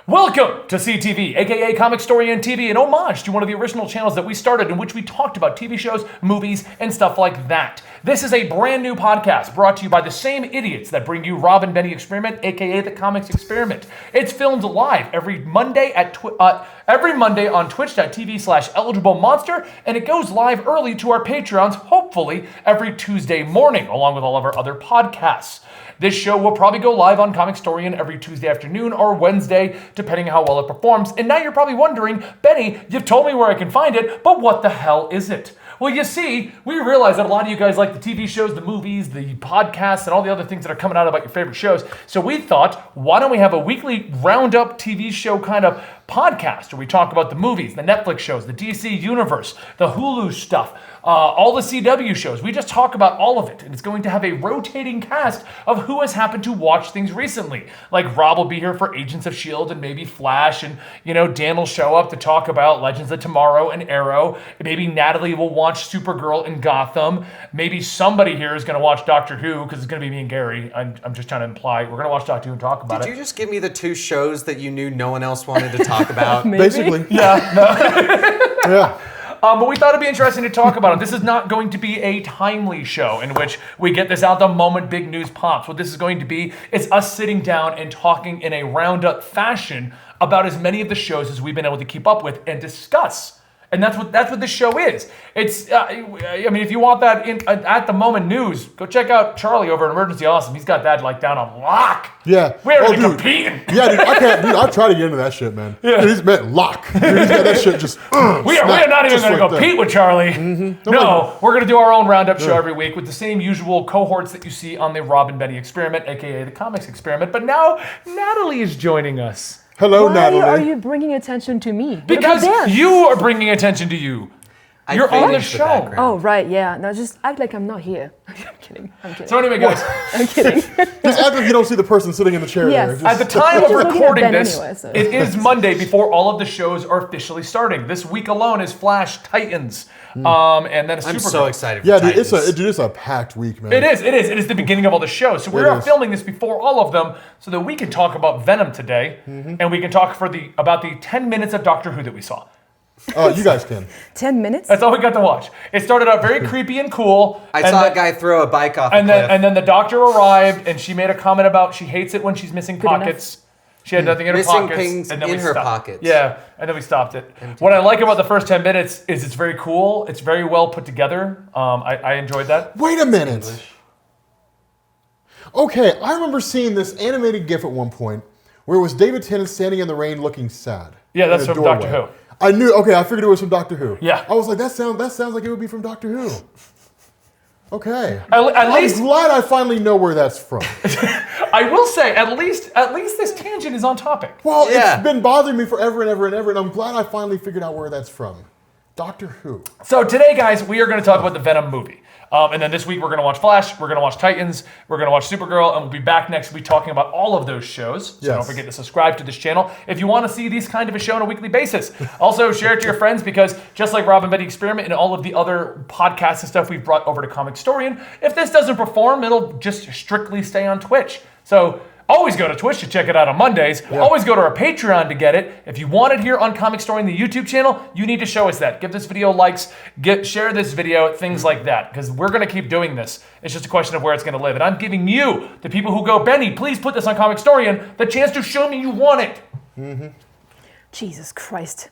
Welcome to CTV, aka Comicstorian TV, an homage to one of the original channels that we started in which we talked about TV shows, movies, and stuff like that. This is a brand new podcast brought to you by the same idiots that bring you Rob and Benny Experiment, aka the Comics Experiment. It's filmed live every Monday on twitch.tv/eligiblemonster, and it goes live early to our Patreons, hopefully every Tuesday morning, along with all of our other podcasts. This show will probably go live on Comicstorian every Tuesday afternoon or Wednesday, depending how well it performs. And now you're probably wondering, Benny, you've told me where I can find it, but what the hell is it? Well, you see, we realize that a lot of you guys like the TV shows, the movies, the podcasts, and all the other things that are coming out about your favorite shows. So we thought, why don't we have a weekly roundup TV show kind of podcast where we talk about the movies, the Netflix shows, the DC universe, the Hulu stuff, all the CW shows. We just talk about all of it, and it's going to have a rotating cast of who has happened to watch things recently. Like Rob will be here for Agents of S.H.I.E.L.D. and maybe Flash, and Dan will show up to talk about Legends of Tomorrow and Arrow. Maybe Natalie will watch Supergirl and Gotham. Maybe somebody here is going to watch Doctor Who, because it's going to be me and Gary. I'm just trying to imply we're going to watch Doctor Who and talk about it. Did you just give me the two shows that you knew no one else wanted to talk about? Basically. Yeah. No. Yeah. But we thought it'd be interesting to talk about it. This is not going to be a timely show in which we get this out the moment big news pops. What this is going to be is us sitting down and talking in a roundup fashion about as many of the shows as we've been able to keep up with and discuss. And that's what this show is. It's, if you want that at the moment news, go check out Charlie over at Emergency Awesome. He's got that down on lock. Yeah. We're competing. Yeah, dude, I can't. Dude, I try to get into that shit, man. Yeah. Dude, he's meant lock. Dude, he's got that shit just. We are not even going to compete with Charlie. Mm-hmm. No, we're going to do our own roundup show every week with the same usual cohorts that you see on the Rob and Benny Experiment, aka the Comics Experiment. But now Natalie is joining us. Hello, Natalie. Why are you bringing attention to me? Because you are bringing attention to you. You're on the show. Oh, right, yeah. No, just act like I'm not here. I'm kidding. So anyway, guys. I'm kidding. Just act like you don't see the person sitting in the chair Yes. there. At the time of recording this, anyway, so. it is Monday before all of the shows are officially starting. This week alone is Flash, Titans, and then I'm Supergirl. so excited for Yeah, Titans. dude, it's a packed week, man. It is. It is the beginning of all the shows. So we are filming this before all of them so that we can talk about Venom today, and we can talk about the 10 minutes of Doctor Who that we saw. You guys can. 10 minutes? That's all we got to watch. It started out very creepy and cool. I saw a guy throw a bike off a cliff. And then the doctor arrived, and she made a comment about she hates it when she's missing pockets. She had nothing in her Missing pockets. things and then in we her stopped. pockets. Yeah, and then we stopped it. What I like about the first 10 minutes is it's very cool. It's very well put together. I enjoyed that. Wait a minute. Okay, I remember seeing this animated GIF at one point where it was David Tennant standing in the rain looking sad. Yeah, that's in a from doorway. Doctor Who. I knew. Okay, I figured it was from Doctor Who. Yeah. I was like, that sounds like it would be from Doctor Who. Okay. At least I'm glad I finally know where that's from. I will say, at least this tangent is on topic. Well, Yeah. it's been bothering me forever and ever and ever, and I'm glad I finally figured out where that's from. Doctor Who. So today, guys, we are going to talk about the Venom movie. And then this week, we're going to watch Flash, we're going to watch Titans, we're going to watch Supergirl, and we'll be back next week talking about all of those shows. So don't forget to subscribe to this channel if you want to see these kind of a show on a weekly basis. Also, share it to your friends because just like Rob and Benny Experiment and all of the other podcasts and stuff we've brought over to Comicstorian, if this doesn't perform, it'll just strictly stay on Twitch. So always go to Twitch to check it out on Mondays. Yeah. Always go to our Patreon to get it. If you want it here on Comicstorian, the YouTube channel, you need to show us that. Give this video likes, share this video, things like that, because we're going to keep doing this. It's just a question of where it's going to live. And I'm giving you, the people who go, Benny, please put this on Comicstorian, the chance to show me you want it. Mm-hmm. Jesus Christ.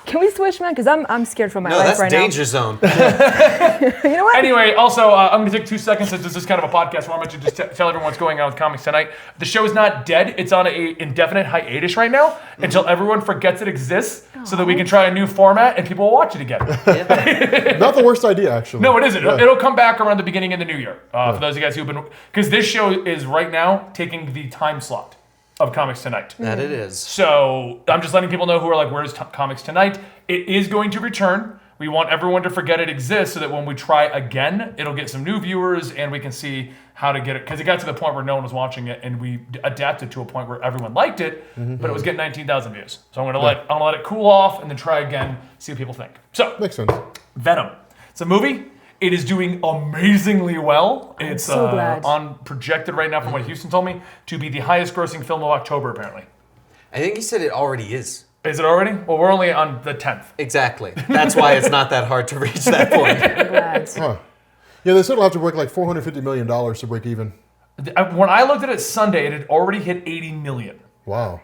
Can we switch, man? Because I'm scared for my life right now. No, that's danger zone. You know what? Anyway, also, I'm going to take 2 seconds since this is kind of a podcast where I'm going to just tell everyone what's going on with comics tonight. The show is not dead. It's on an indefinite hiatus right now until everyone forgets it exists so that we can try a new format and people will watch it again. Not the worst idea, actually. No, it isn't. Yeah. It'll come back around the beginning of the new year. For those of you guys who've been... Because this show is right now taking the time slot of Comics Tonight. That it is. So I'm just letting people know who are like, where's Comics Tonight? It is going to return. We want everyone to forget it exists so that when we try again, it'll get some new viewers and we can see how to get it. Because it got to the point where no one was watching it and we adapted to a point where everyone liked it, but it was getting 19,000 views. So I'm going to let it cool off and then try again, see what people think. So, makes sense. Venom. It's a movie. It is doing amazingly well. It's so glad. On projected right now, from what Houston told me, to be the highest grossing film of October, apparently. I think he said it already is. Is it already? Well, we're only on the 10th. Exactly. That's why it's not that hard to reach that point. Glad. Huh. Yeah, they still have to break like $450 million to break even. When I looked at it Sunday, it had already hit 80 million. Wow.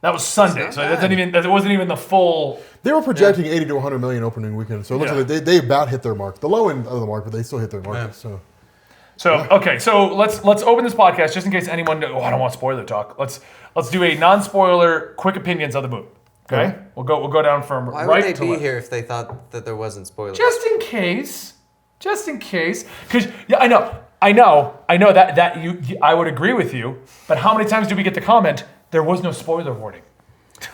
That was Sunday, so that wasn't even the full. They were projecting 80 to 100 million opening weekend, so it looks like they about hit their mark. The low end of the mark, but they still hit their mark. Yeah. Okay, so let's open this podcast just in case anyone. I don't want spoiler talk. Let's do a non-spoiler, quick opinions of the movie. Okay, we'll go down from Why right would to they be left. here if they thought that there wasn't spoilers? Just in case, because I know that you I would agree with you, but how many times do we get the comment there was no spoiler warning?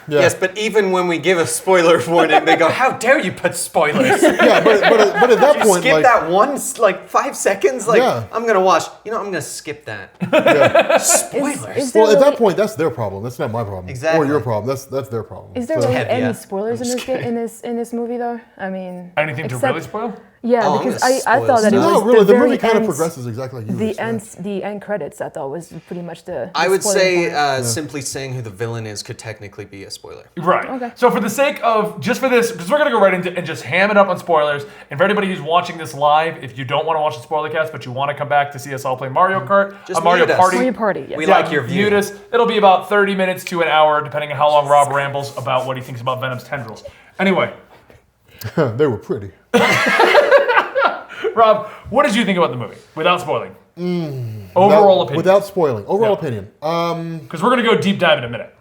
Yeah. Yes, but even when we give a spoiler warning, they go, "How dare you put spoilers?" Yeah, but at that You point, skip like, that one, like 5 seconds. Like Yeah. I'm gonna watch. I'm gonna skip that. yeah. Spoilers. Is there Well, at really, that point, that's their problem. That's not my problem. Exactly. Or your problem. That's their problem. is there So- really Heavy, any yeah. spoilers I'm in just this movie though? I mean, Anything to except- really spoil? Yeah, Oh, I'm because gonna I spoil thought that it stuff. was No, really, the very movie kind of end- progresses exactly like you would expect. The end credits I thought was pretty much the. I would spoiling say point. simply saying who the villain is could technically be a spoiler. Right. Okay. So for the sake of just for this, because we're gonna go right into and just ham it up on spoilers. And for anybody who's watching this live, if you don't want to watch the spoiler cast, but you want to come back to see us all play Mario Kart, Just a Mario mute us. Party. Mario Party. Yes. We like your view. Mute us. It'll be about 30 minutes to an hour, depending on how long Rob rambles about what he thinks about Venom's tendrils. Anyway, They were pretty. Rob, what did you think about the movie without spoiling? Overall opinion. Without spoiling. Overall Yeah. opinion. Because we're gonna go deep dive in a minute.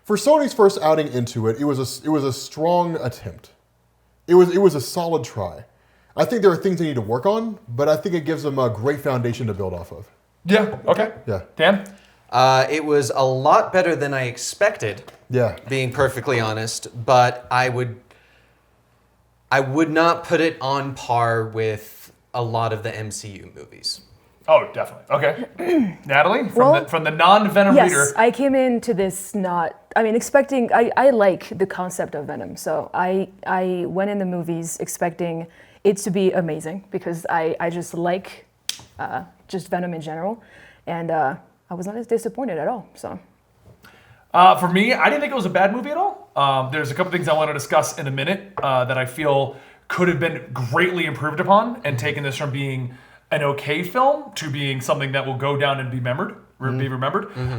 For Sony's first outing into it, it was a strong attempt. It was a solid try. I think there are things they need to work on, but I think it gives them a great foundation to build off of. Yeah. Okay. Yeah. Dan. It was a lot better than I expected, Yeah. being perfectly honest. But I would not put it on par with a lot of the MCU movies. Oh, definitely. Okay. Natalie, Well, from the non-Venom Yes, reader. I came into this expecting. I like the concept of Venom, so I went in the movies expecting it to be amazing because I just like just Venom in general, and I was not as disappointed at all. So For me, I didn't think it was a bad movie at all. There's a couple things I want to discuss in a minute that I feel could have been greatly improved upon and taken this from being an okay film to being something that will go down and be remembered.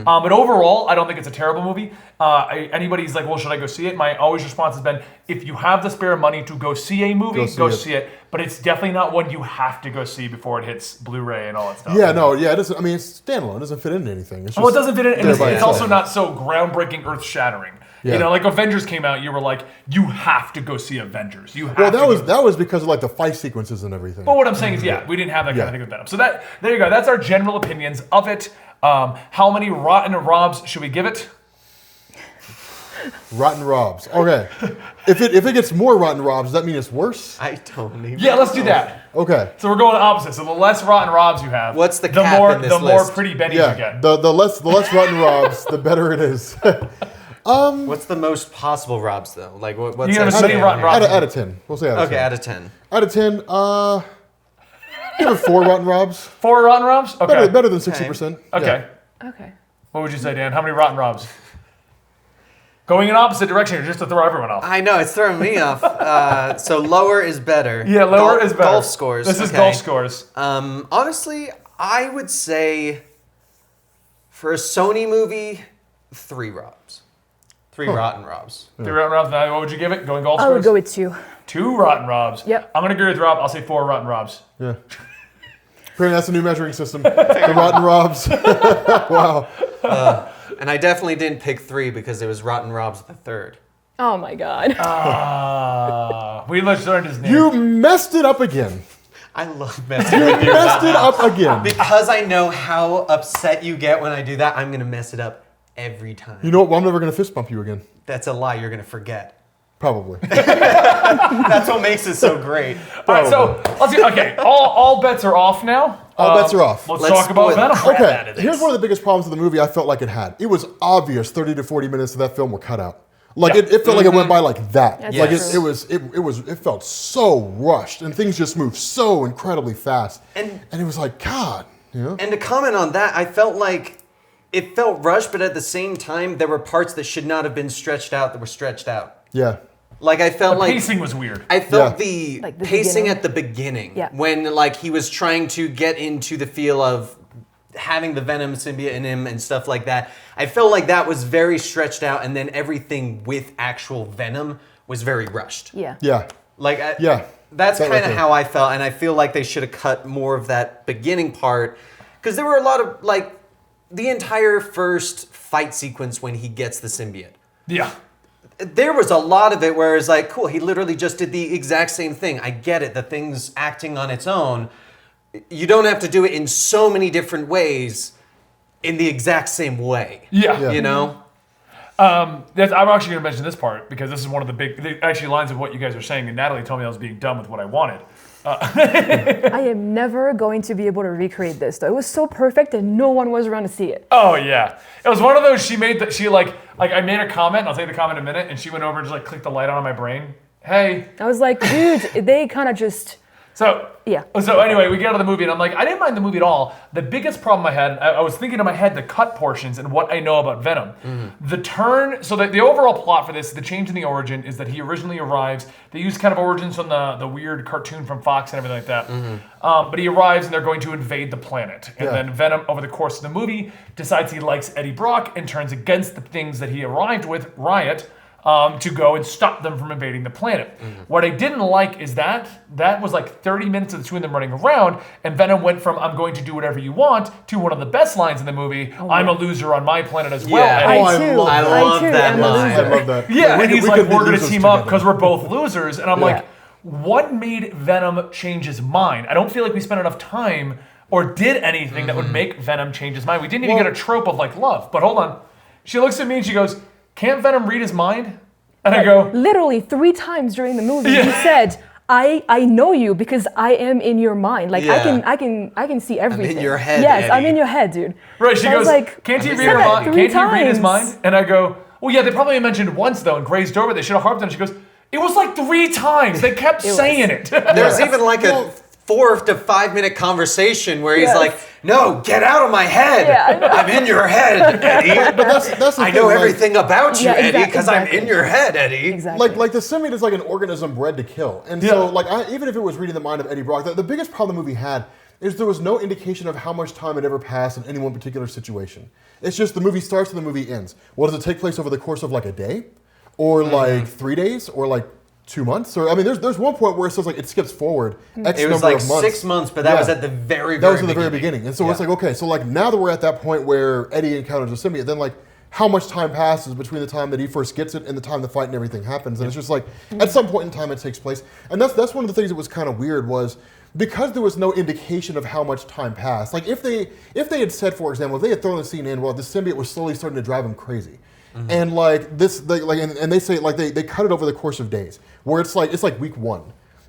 But overall, I don't think it's a terrible movie. Anybody's like, well, should I go see it? My always response has been, if you have the spare money to go see a movie, go see it. But it's definitely not one you have to go see before it hits Blu-ray and all that stuff. Yeah, no, yeah, it doesn't. I mean, it's standalone. It doesn't fit into anything. It's just Well, it doesn't fit in, and there it's by also itself. not so groundbreaking, earth-shattering. Yeah. You know, like Avengers came out, you were like, you have to go see Avengers. You have Well, to that was because of like the fight sequences and everything. But what I'm saying is, we didn't have that kind of thing with Venom. So there you go. That's our general opinions of it. How many rotten Robs should we give it? Rotten Robs. Okay. If it gets more Rotten Robs, does that mean it's worse? I don't even. Yeah, let's do that. Okay. So we're going opposite. So the less rotten Robs you have, What's the the cap more in this the more list? pretty Bennies you Yeah. get. The less Rotten Robs, the better it is. What's the most possible Robs though? Like what's You have our as many scale rotten here? Robs. out of 10. We'll say out of Okay, 10. out of 10. Out of 10, give it 4 Rotten Robs. 4 rotten Robs. Okay. Better than 60%. Okay. okay. What would you say, Dan? How many rotten Robs? Going in opposite direction here just to throw everyone off. I know it's throwing me off. So lower is better. Yeah, lower is better. Golf scores. This is okay. golf scores. Honestly, I would say for a Sony movie, 3 Robs. 3 rotten Robs. 3 rotten Robs. Now, what would you give it? Going golf I scores? would go with 2. 2 rotten Robs. Yep. I'm going to agree with Rob. I'll say 4 rotten Robs. Yeah. Apparently that's a new measuring system. The Rotten Robs. Wow. And I definitely didn't pick 3 because it was Rotten Robs the third. Oh my God. We learned his name. You messed it up again. I love messing with you. Messed it up again. Because I know how upset you get when I do that, I'm going to mess it up every time. You know what? Well, I'm never going to fist bump you again. That's a lie. You're going to forget. Probably. That's what makes it so great. All right, so let's get, okay. All bets are off now. All bets are off. Let's Let's talk about spoil the Venom. crap out Okay, of here's this. one of the biggest problems with the movie I felt like it had. It was obvious 30 to 40 minutes of that film were cut out. Like Yeah. it felt like it went by like that. That's Like Yes. it felt so rushed and things just moved so incredibly fast. And- it was like, God, you know? And to comment on that, I felt like it felt rushed, but at the same time, there were parts that should not have been stretched out that were stretched out. Yeah. Like I felt The like pacing was weird. I felt Yeah. the Like the pacing beginning. at the beginning Yeah. when like he was trying to get into the feel of having the Venom symbiote in him and stuff like that. I felt like that was very stretched out, and then everything with actual Venom was very rushed. Yeah. Yeah. Like Yeah. that's That kind right of there. how I felt, and I feel like they should have cut more of that beginning part because there were a lot of like the entire first fight sequence when he gets the symbiote. Yeah. There was a lot of it where it's like, cool, he literally just did the exact same thing. I get it, the thing's acting on its own. You don't have to do it in so many different ways in the exact same way. Yeah. You know? I'm actually going to mention this part because this is one of the actually lines of what you guys are saying. And Natalie told me I was being done with what I wanted. I am never going to be able to recreate this, though. It was so perfect and no one was around to see it. Oh yeah, it was one of those. She made that. She like I made a comment. I'll take the comment in a minute, and she went over and just like clicked the light on my brain. Hey. I was like, dude, they kind of just, So yeah. So anyway, we get out of the movie, and I'm like, I didn't mind the movie at all. The biggest problem I had, I was thinking in my head the cut portions and what I know about Venom. The turn, so the overall plot for this, the change in the origin is that he originally arrives. They use kind of origins from the weird cartoon from Fox and everything like that. But he arrives, and they're going to invade the planet. And Yeah. then Venom, over the course of the movie, decides he likes Eddie Brock and turns against the things that he arrived with, Riot. To go and stop them from invading the planet. What I didn't like is that was like 30 minutes of the two of them running around, and Venom went from "I'm going to do whatever you want" to one of the best lines in the movie, "I'm a loser on my planet as well." Yeah. And I I too. love I that. love too that am a line. I loser. love that. yeah, We and could- he's we like, could be "We're gonna losers team up together. because we're both losers," and I'm Yeah. like, what made Venom change his mind? I don't feel like we spent enough time or did anything that would make Venom change his mind. We didn't even Well- get a trope of like love. But hold on, she looks at me and she goes, "Can't Venom read his mind?" And I go, Literally 3 times during the movie, Yeah. he said, I know you because I am in your mind. Like Yeah. I can see everything. your head, Yes, I'm Eddie. in your head, dude. Right, she So I goes, was like, can't he I read said her that mind? 3 Can't he read his times. mind? And I go, well, yeah, they probably mentioned once though and grazed over. They should have harped on it. She goes, it was like 3 times. They kept was. saying it. There's even like a Well- 4 to 5 minute conversation where he's Yes. like, "No, get out of my head! Yeah, I know. I'm in your head, Eddie. But that's the I thing, know like- everything about you, Yeah, Eddie, because exactly. I'm in your head, Eddie." Exactly. Like the symbiote is like an organism bred to kill, and Yeah. so like even if it was reading the mind of Eddie Brock, the biggest problem the movie had is there was no indication of how much time had ever passed in any one particular situation. It's just the movie starts and the movie ends. Well, does it take place over the course of like a day, or like 3 days, or like 2 months? Or I mean, there's one point where it says like it skips forward X It was number like of months. 6 months, but that Yeah. was at the very, That very was in the very beginning. And so it's Yeah. like, okay, so like now that we're at that point where Eddie encounters the symbiote, then like how much time passes between the time that he first gets it and the time the fight and everything happens? And it's just like at some point in time it takes place. And that's one of the things that was kind of weird was because there was no indication of how much time passed. Like if they had said, for example, if they had thrown the scene in, well, the symbiote was slowly starting to drive him crazy. And like this, and they say like they cut it over the course of days, where it's like week 1,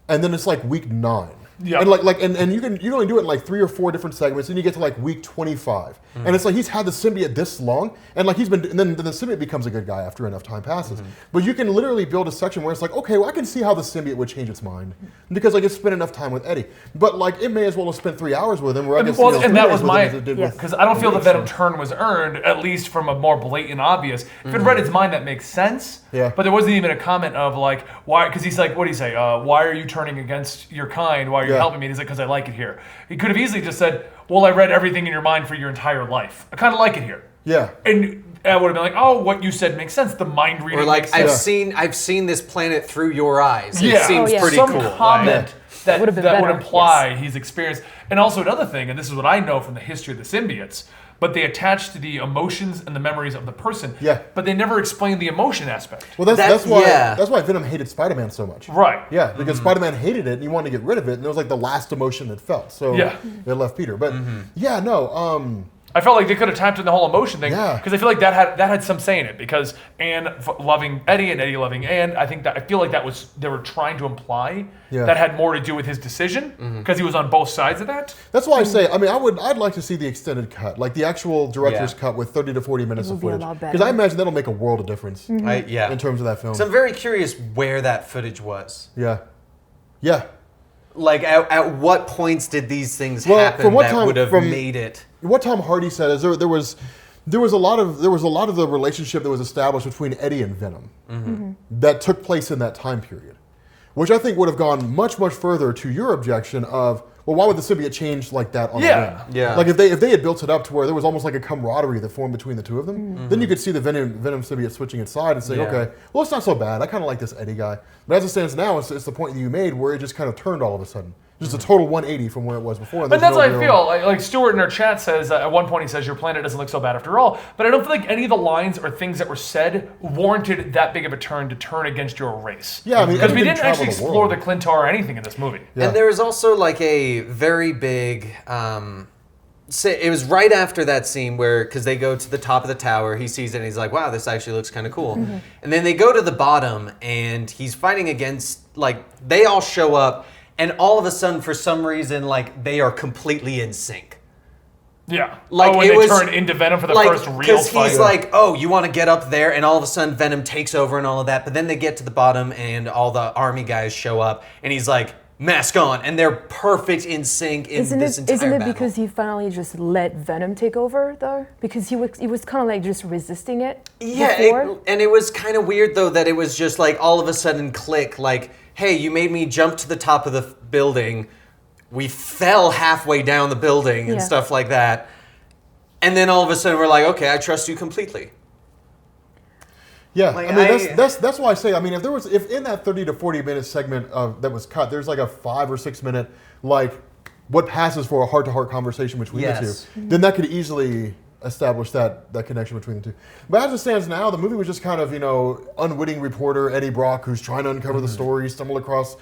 and then it's like week 9, Yeah. and you can only do it in like 3 or 4 different segments, and you get to like week 25, and it's like he's had the symbiote this long, and like and then the symbiote becomes a good guy after enough time passes. But you can literally build a section where it's like, okay, well I can see how the symbiote would change its mind because like it spent enough time with Eddie, but like it may as well have spent 3 hours with him. Where I can see Well, those and 3 that days was with him my as it did Yes. with- because I don't feel the Venom turn was earned, at least from a more blatant obvious. If it read its mind, that makes sense. Yeah. But there wasn't even a comment of like why, because he's like, what do you say? Why are you turning against your kind? Why are you Yeah. helping me? And he's like, because I like it here. He could have easily just said, well, I read everything in your mind for your entire life. I kind of like it here. Yeah. And I would have been like, oh, what you said makes sense. The mind reading Or like, makes sense. I've seen this planet through your eyes. Yeah. It seems Oh, yeah. pretty Some cool. comment that Would've been would better, imply he's experienced. And also another thing, and this is what I know from the history of the symbiotes, but they attach to the emotions and the memories of the person. Yeah. But they never explain the emotion aspect. Well, that's That- why yeah. that's why Venom hated Spider-Man so much. Right. Yeah, because Spider-Man hated it and he wanted to get rid of it, and it was like the last emotion it felt. So Yeah. it left Peter. But yeah, no, I felt like they could have tapped in the whole emotion thing Yeah. because I feel like that had some say in it because Anne loving Eddie and Eddie loving Anne. I feel like that was they were trying to imply Yeah. that had more to do with his decision because he was on both sides of that. that's why I say, I mean, I'd like to see the extended cut, like the actual director's Yeah. cut with 30 to 40 minutes It of would be a footage, lot better. because I imagine that'll make a world of difference Yeah. in terms of that film. So I'm very curious where that footage was. Yeah, yeah. Like, at what points did these things Well, happen from what that time- would have from- made it? What Tom Hardy said is there was there was a lot of the relationship that was established between Eddie and Venom that took place in that time period, which I think would have gone much further to your objection of, well, why would the symbiote change like that on the ring? Yeah. Like if they had built it up to where there was almost like a camaraderie that formed between the two of them, then you could see the Venom symbiote switching its side and say, okay, well, it's not so bad. I kind of like this Eddie guy. But as it stands now, it's the point that you made where it just kind of turned all of a sudden. Just a total 180 from where it was before. But that's what I feel. Like Stuart in our chat says, at one point he says, your planet doesn't look so bad after all. But I don't feel like any of the lines or things that were said warranted that big of a turn against your race. Yeah, I mean, because we didn't actually explore the Clintar or anything in this movie. Yeah. And there was also like a very big... it was right after that scene where, because they go to the top of the tower, he sees it and he's like, wow, this actually looks kind of cool. And then they go to the bottom and he's fighting against, like, they all show up and all of a sudden, for some reason, like, they are completely in sync. Yeah. Like, when they turn into Venom for the first real fight. Because he's like, oh, you want to get up there? And all of a sudden, Venom takes over and all of that. But then they get to the bottom and all the army guys show up and he's like, mask on, and they're perfect in sync in this entire Isn't it battle. because he finally just let Venom take over, though? Because he was kind of like just resisting it before? And it was kind of weird, though, that it was just like all of a sudden click, like, hey, you made me jump to the top of the building. We fell halfway down the building and stuff like that. And then all of a sudden we're like, okay, I trust you completely. Yeah, Like, I mean that's why I say, I mean, if in that 30 to 40 minute segment that was cut, there's like a 5 or 6 minute like what passes for a heart-to-heart conversation between the two, then that could easily establish that connection between the two. But as it stands now, the movie was just kind of, unwitting reporter Eddie Brock who's trying to uncover the story, stumbles across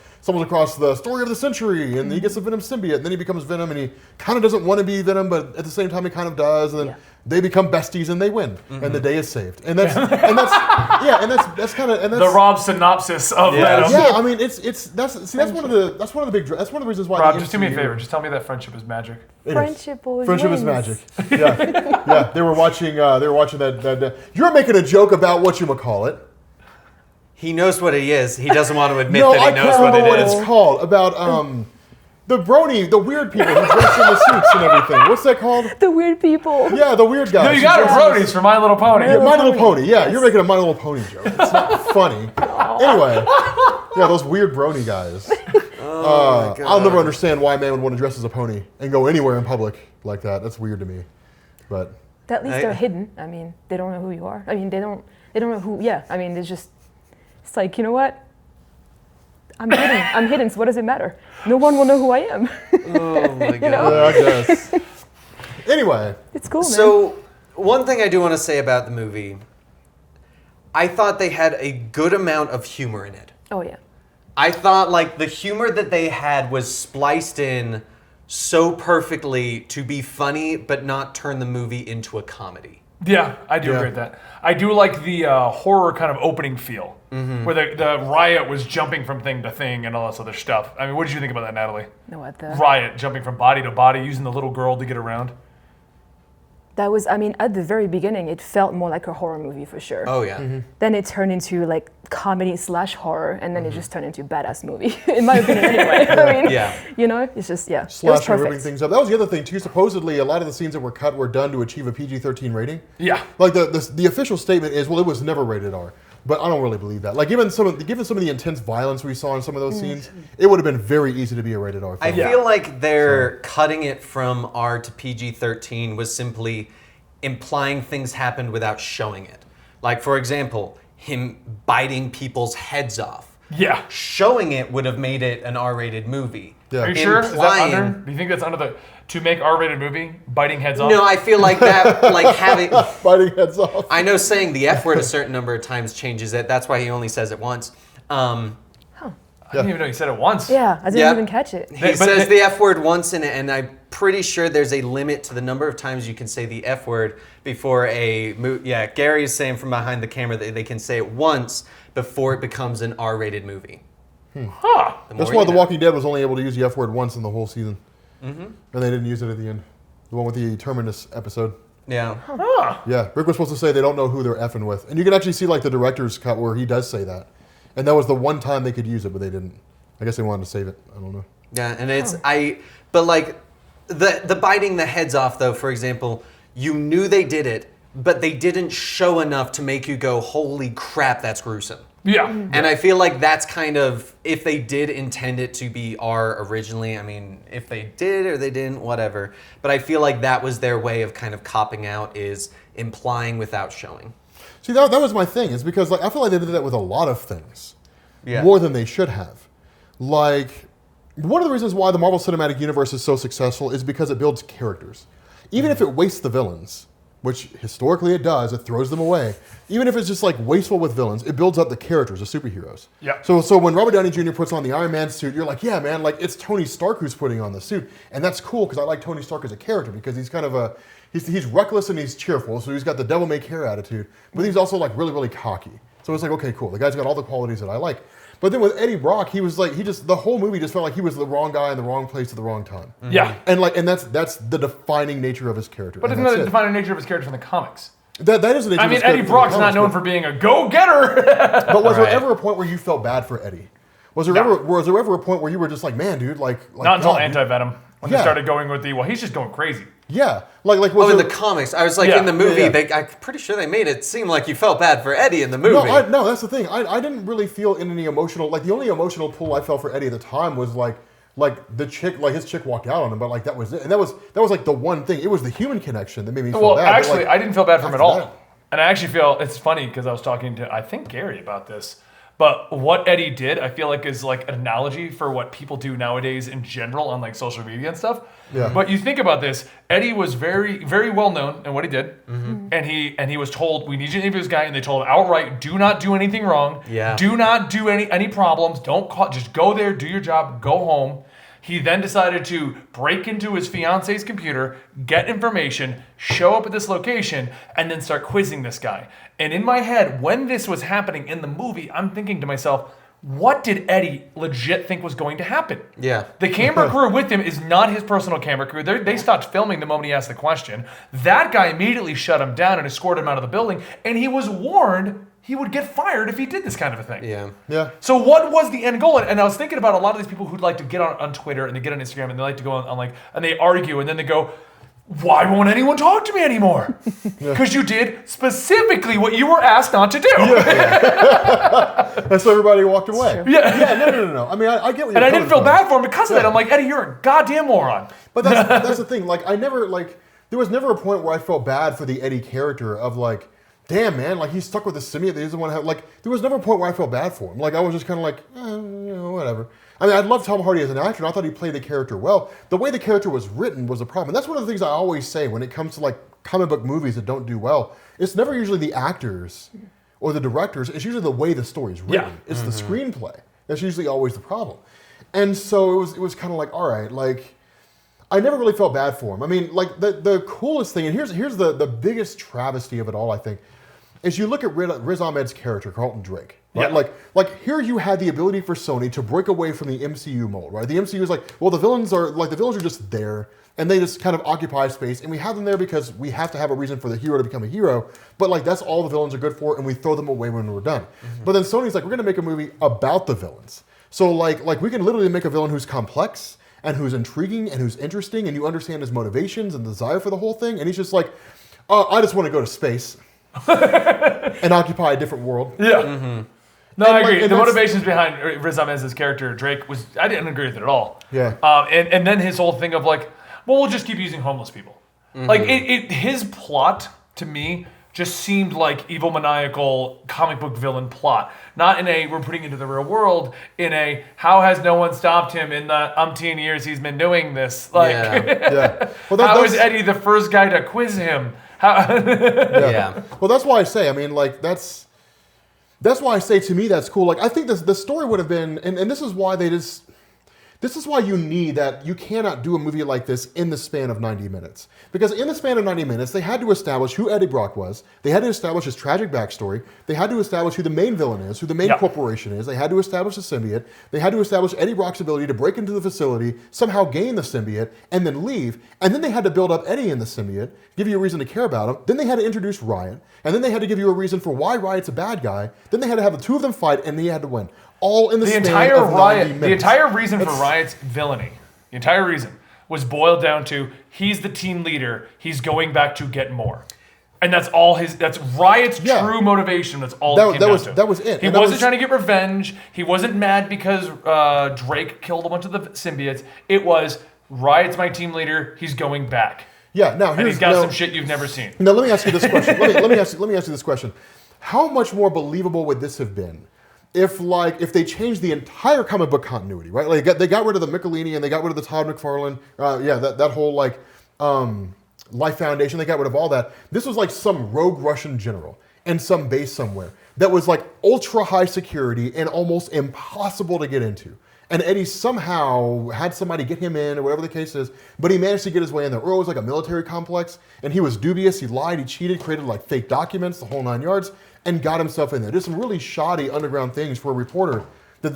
the story of the century, and he gets a Venom symbiote, and then he becomes Venom, and he kind of doesn't want to be Venom, but at the same time he kind of does, and then they become besties and they win, and the day is saved. And that's the Rob synopsis of Venom. Yeah, I mean that's one of the reasons why. Rob, just do me a favor. Just tell me that friendship is magic. Friendship is magic. Yeah. They were watching that. You're making a joke about whatchamacallit. He knows what he is. He doesn't want to admit that he knows what it is. I can't remember what it's called. About the weird people who dress in the suits and everything. What's that called? The weird people. Yeah, the weird guys. No, you got it, bronies for My Little Pony. Yeah, My Little Pony. Yeah, you're making a My Little Pony joke. It's not funny. Anyway, yeah, those weird brony guys. Oh my God. I'll never understand why a man would want to dress as a pony and go anywhere in public like that. That's weird to me. But at least they're hidden. I mean, they don't know who you are. I mean, they don't know who. Yeah, I mean, it's like, you know what? I'm hidden. So what does it matter? No one will know who I am. Oh my God. Yeah, I guess. Anyway, it's cool, man. So one thing I do want to say about the movie, I thought they had a good amount of humor in it. Oh yeah. I thought like the humor that they had was spliced in so perfectly to be funny, but not turn the movie into a comedy. Yeah, I do agree with that. I do like the horror kind of opening feel, where the riot was jumping from thing to thing and all this other stuff. I mean, what did you think about that, Natalie? No, what the riot jumping from body to body, using the little girl to get around. That was, I mean, at the very beginning, it felt more like a horror movie for sure. Oh yeah. Then it turned into like comedy/horror, and then it just turned into a badass movie, in my opinion. Anyway, I mean, it's just it was slashing, perfect. ripping things up. That was the other thing too. Supposedly, a lot of the scenes that were cut were done to achieve a PG-13 rating. Yeah. Like the official statement is, well, it was never rated R. But I don't really believe that. Like given some of the intense violence we saw in some of those scenes, it would have been very easy to be a rated R film. I feel like they're cutting it from R to PG-13 was simply implying things happened without showing it. Like, for example, him biting people's heads off. Yeah. Showing it would have made it an R-rated movie. Yeah. Are you sure? Is that under? Do you think that's under to make R-rated movie, biting heads off? No, I feel like that, like having... biting heads off. I know saying the F word a certain number of times changes it. That's why he only says it once. I didn't even know he said it once. Yeah, I didn't even catch it. He says the F word once in it, and I'm pretty sure there's a limit to the number of times you can say the F word before a movie. Yeah, Gary is saying from behind the camera that they can say it once before it becomes an R-rated movie. Huh. That's why The Walking Dead was only able to use the F word once in the whole season. And they didn't use it at the end. The one with the Terminus episode. Yeah. Huh. Yeah, Rick was supposed to say they don't know who they're effing with. And you can actually see like the director's cut where he does say that. And that was the one time they could use it, but they didn't. I guess they wanted to save it. I don't know. Yeah, and it's but like the biting the heads off though, for example, you knew they did it but they didn't show enough to make you go, holy crap, that's gruesome. Yeah. And I feel like that's kind of, if they did intend it to be R originally, I mean, if they did or they didn't, whatever. But I feel like that was their way of kind of copping out, is implying without showing. See, that was my thing. Is because like I feel like they did that with a lot of things, Yeah. more than they should have. Like, one of the reasons why the Marvel Cinematic Universe is so successful is because it builds characters. Even if it wastes the villains, which historically it does, it throws them away. Even if it's just like wasteful with villains, it builds up the characters, the superheroes. Yeah. So when Robert Downey Jr. puts on the Iron Man suit, you're like, yeah, man, like it's Tony Stark who's putting on the suit, and that's cool because I like Tony Stark as a character because he's kind of he's reckless and he's cheerful, so he's got the devil may care attitude, but he's also like really, really cocky. So it's like, okay, cool, the guy's got all the qualities that I like. But then with Eddie Brock, he was like, the whole movie just felt like he was the wrong guy in the wrong place at the wrong time. Yeah. And that's the defining nature of his character. But and isn't that's that the it. defining nature of his character from the comics? That is the nature I of mean, his Eddie character from the Brock's not comics, known but- for being a go-getter. But was there Right. ever a point where you felt bad for Eddie? Was there No. ever a point where you were just like, man, dude, like Not until God, Anti-Venom, when Yeah. they started going with he's just going crazy. Yeah, like was Oh, in there, the comics. I was like, Yeah. in the movie, Yeah, yeah. I'm pretty sure they made it seem like you felt bad for Eddie in the movie. no, that's the thing. I didn't really feel any emotional. Like the only emotional pull I felt for Eddie at the time was like the chick, like his chick walked out on him, but like that was it. And that was like the one thing. It was the human connection that made me feel Well, bad. but, actually, like, I didn't feel bad for him at after all. that- And I actually feel it's funny because I was talking to, I think, Gary about this. But what Eddie did, I feel like, is like an analogy for what people do nowadays in general on like social media and stuff. Yeah. But you think about this, Eddie was very, very well known in what he did, and he was told, "We need you to interview this guy," and they told him outright, "Do not do anything wrong. Yeah. Do not do any problems. Don't call. Just go there, do your job, go home." He then decided to break into his fiance's computer, get information, show up at this location, and then start quizzing this guy. And in my head, when this was happening in the movie, I'm thinking to myself, what did Eddie legit think was going to happen? Yeah. The camera crew with him is not his personal camera crew. They stopped filming the moment he asked the question. That guy immediately shut him down and escorted him out of the building, and he was warned he would get fired if he did this kind of a thing. Yeah. Yeah. So what was the end goal? And I was thinking about a lot of these people who'd like to get on Twitter and they get on Instagram and they like to go on like, and they argue and then they go, why won't anyone talk to me anymore? Because you did specifically what you were asked not to do. And so everybody walked away. true. Yeah. No. I mean, I get what you're And I didn't coming feel from. bad for him because of that. I'm like, Eddie, you're a goddamn moron. But that's the thing. Like, I never there was never a point where I felt bad for the Eddie character of like, damn man, like he's stuck with the symbiote that he doesn't want to have. Like, there was never a point where I felt bad for him. Like, I was just kind of like, whatever. I mean, I loved Tom Hardy as an actor, and I thought he played the character well. The way the character was written was a problem. And that's one of the things I always say when it comes to like comic book movies that don't do well. It's never usually the actors or the directors. It's usually the way the story's written. Yeah. It's the screenplay. That's usually always the problem. And so it was kind of like, all right, like, I never really felt bad for him. I mean, like the coolest thing, and here's the biggest travesty of it all, I think, is you look at Riz Ahmed's character, Carlton Drake. Right? Yeah. Like here you had the ability for Sony to break away from the MCU mold, right? The MCU is like, well, the villains are just there, and they just kind of occupy space, and we have them there because we have to have a reason for the hero to become a hero, but like that's all the villains are good for, and we throw them away when we're done. But then Sony's like, we're gonna make a movie about the villains. So like we can literally make a villain who's complex, and who's intriguing, and who's interesting, and you understand his motivations and desire for the whole thing, and he's just like, I just want to go to space and occupy a different world. Yeah. No, And I like- agree. and The that's- motivations behind Riz Ahmed's character, Drake, I didn't agree with it at all. Yeah. And then his whole thing of like, well, we'll just keep using homeless people. Like, his plot, to me, just seemed like evil, maniacal, comic book villain plot. Not in a, we're putting into the real world, in a, how has no one stopped him in the umpteen years he's been doing this? Like, Yeah. Well, how is that's- Eddie the first guy to quiz him? How, Yeah. Well, that's why I say, I mean, like, that's why I say to me that's cool. Like, I think the story would have been, and this is why this is why you need that. You cannot do a movie like this in the span of 90 minutes. Because in the span of 90 minutes, they had to establish who Eddie Brock was. They had to establish his tragic backstory. They had to establish who the main villain is, who the main Yeah. corporation is. They had to establish the symbiote. They had to establish Eddie Brock's ability to break into the facility, somehow gain the symbiote, and then leave. And then they had to build up Eddie in the symbiote, give you a reason to care about him. Then they had to introduce Riot. And then they had to give you a reason for why Riot's a bad guy. Then they had to have the two of them fight, and they had to win. All in the span entire of 90 riot, minutes. the entire reason for That's- Riot's villainy, the entire reason was boiled down to he's the team leader. He's going back to get more. And that's all that's Riot's true motivation. That's all that was it. He wasn't trying to get revenge. He wasn't mad because Drake killed a bunch of the symbiotes. It was, Riot's my team leader. He's going back. Yeah, and he's got some shit you've never seen. Now let me ask you this question. let me ask you this question. How much more believable would this have been if they changed the entire comic book continuity, right? Like they got rid of the Michelini and they got rid of the Todd McFarlane, that whole Life Foundation, they got rid of all that. This was like some rogue Russian general in some base somewhere that was like ultra high security and almost impossible to get into. And Eddie somehow had somebody get him in, or whatever the case is, but he managed to get his way in there. Or it was like a military complex, and he was dubious, he lied, he cheated, created like fake documents, the whole 9 yards, and got himself in there. Did some really shoddy underground things for a reporter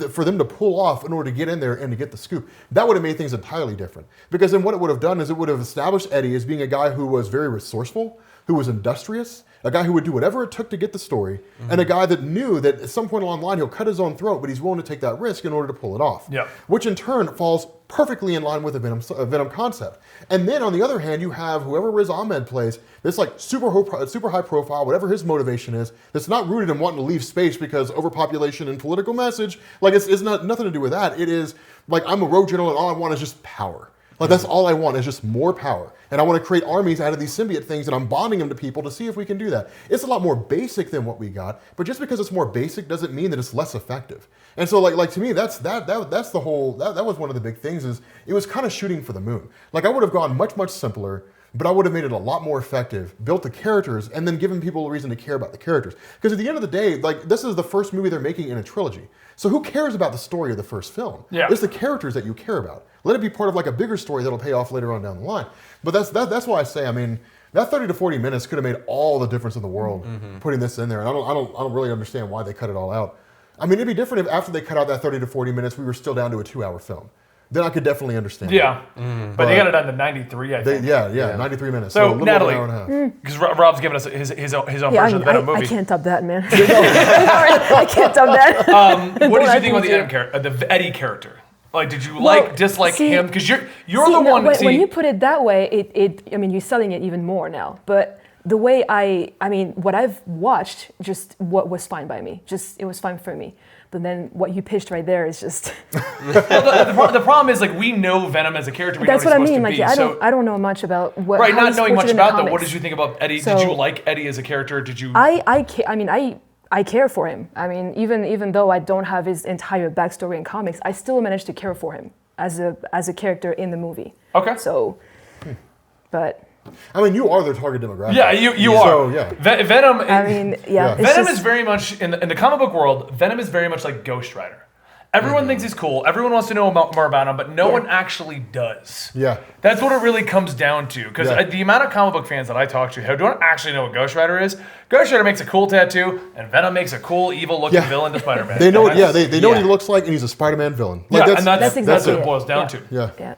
for them to pull off in order to get in there and to get the scoop. That would have made things entirely different. Because then what it would have done is it would have established Eddie as being a guy who was very resourceful, who was industrious, a guy who would do whatever it took to get the story, and a guy that knew that at some point along the line he'll cut his own throat, but he's willing to take that risk in order to pull it off. Yeah. Which in turn falls perfectly in line with the Venom concept. And then on the other hand, you have whoever Riz Ahmed plays, this like super high profile, whatever his motivation is, that's not rooted in wanting to leave space because overpopulation and political message. Like it's not nothing to do with that. It is like, I'm a rogue general and all I want is just power. Like that's all I want is just more power. And I want to create armies out of these symbiote things and I'm bonding them to people to see if we can do that. It's a lot more basic than what we got, but just because it's more basic doesn't mean that it's less effective. And so like to me, that's the whole, that was one of the big things is it was kind of shooting for the moon. Like I would have gone much simpler, but I would have made it a lot more effective, built the characters, and then given people a reason to care about the characters. Because at the end of the day, like this is the first movie they're making in a trilogy. So who cares about the story of the first film? Yeah. It's the characters that you care about. Let it be part of like a bigger story that'll pay off later on down the line. But that's why I say, I mean, that 30 to 40 minutes could have made all the difference in the world putting this in there. And I don't really understand why they cut it all out. I mean, it'd be different if after they cut out that 30 to 40 minutes, we were still down to a 2-hour film. Then I could definitely understand. Yeah, but they got it down to 93, I think. 93 minutes. So a little Natalie, over an hour and a half. because Rob's giving us his own version of the Venom movie. I can't top that, man. I can't top that. What did you think about the Eddie character? Like, did you dislike him? Because you're the one. When you put it that way, I mean, you're selling it even more now. But the way I mean, what I've watched, just what was fine by me. Just it was fine for me. But then what you pitched right there is just. Well, the problem is like we know Venom as a character. We That's know what I what he's mean. supposed Like to be. I don't know much about what. Right, how not he's knowing much portrayed in the about them. What comics. did you think about Eddie? So, did you like Eddie as a character? Did you? I care for him. I mean, even though I don't have his entire backstory in comics, I still managed to care for him as a character in the movie. Okay. So, but. I mean, you are their target demographic. Yeah, you are. So, yeah. Venom. I mean, yeah. Venom is very much in the comic book world. Venom is very much like Ghost Rider. Everyone thinks he's cool. Everyone wants to know more about him, but no one actually does. Yeah. That's what it really comes down to. Because the amount of comic book fans that I talk to who don't actually know what Ghost Rider is, Ghost Rider makes a cool tattoo, and Venom makes a cool, evil-looking villain to Spider-Man. They know. They know what he looks like, and he's a Spider-Man villain. Like, that's exactly what it it. boils down to. Yeah.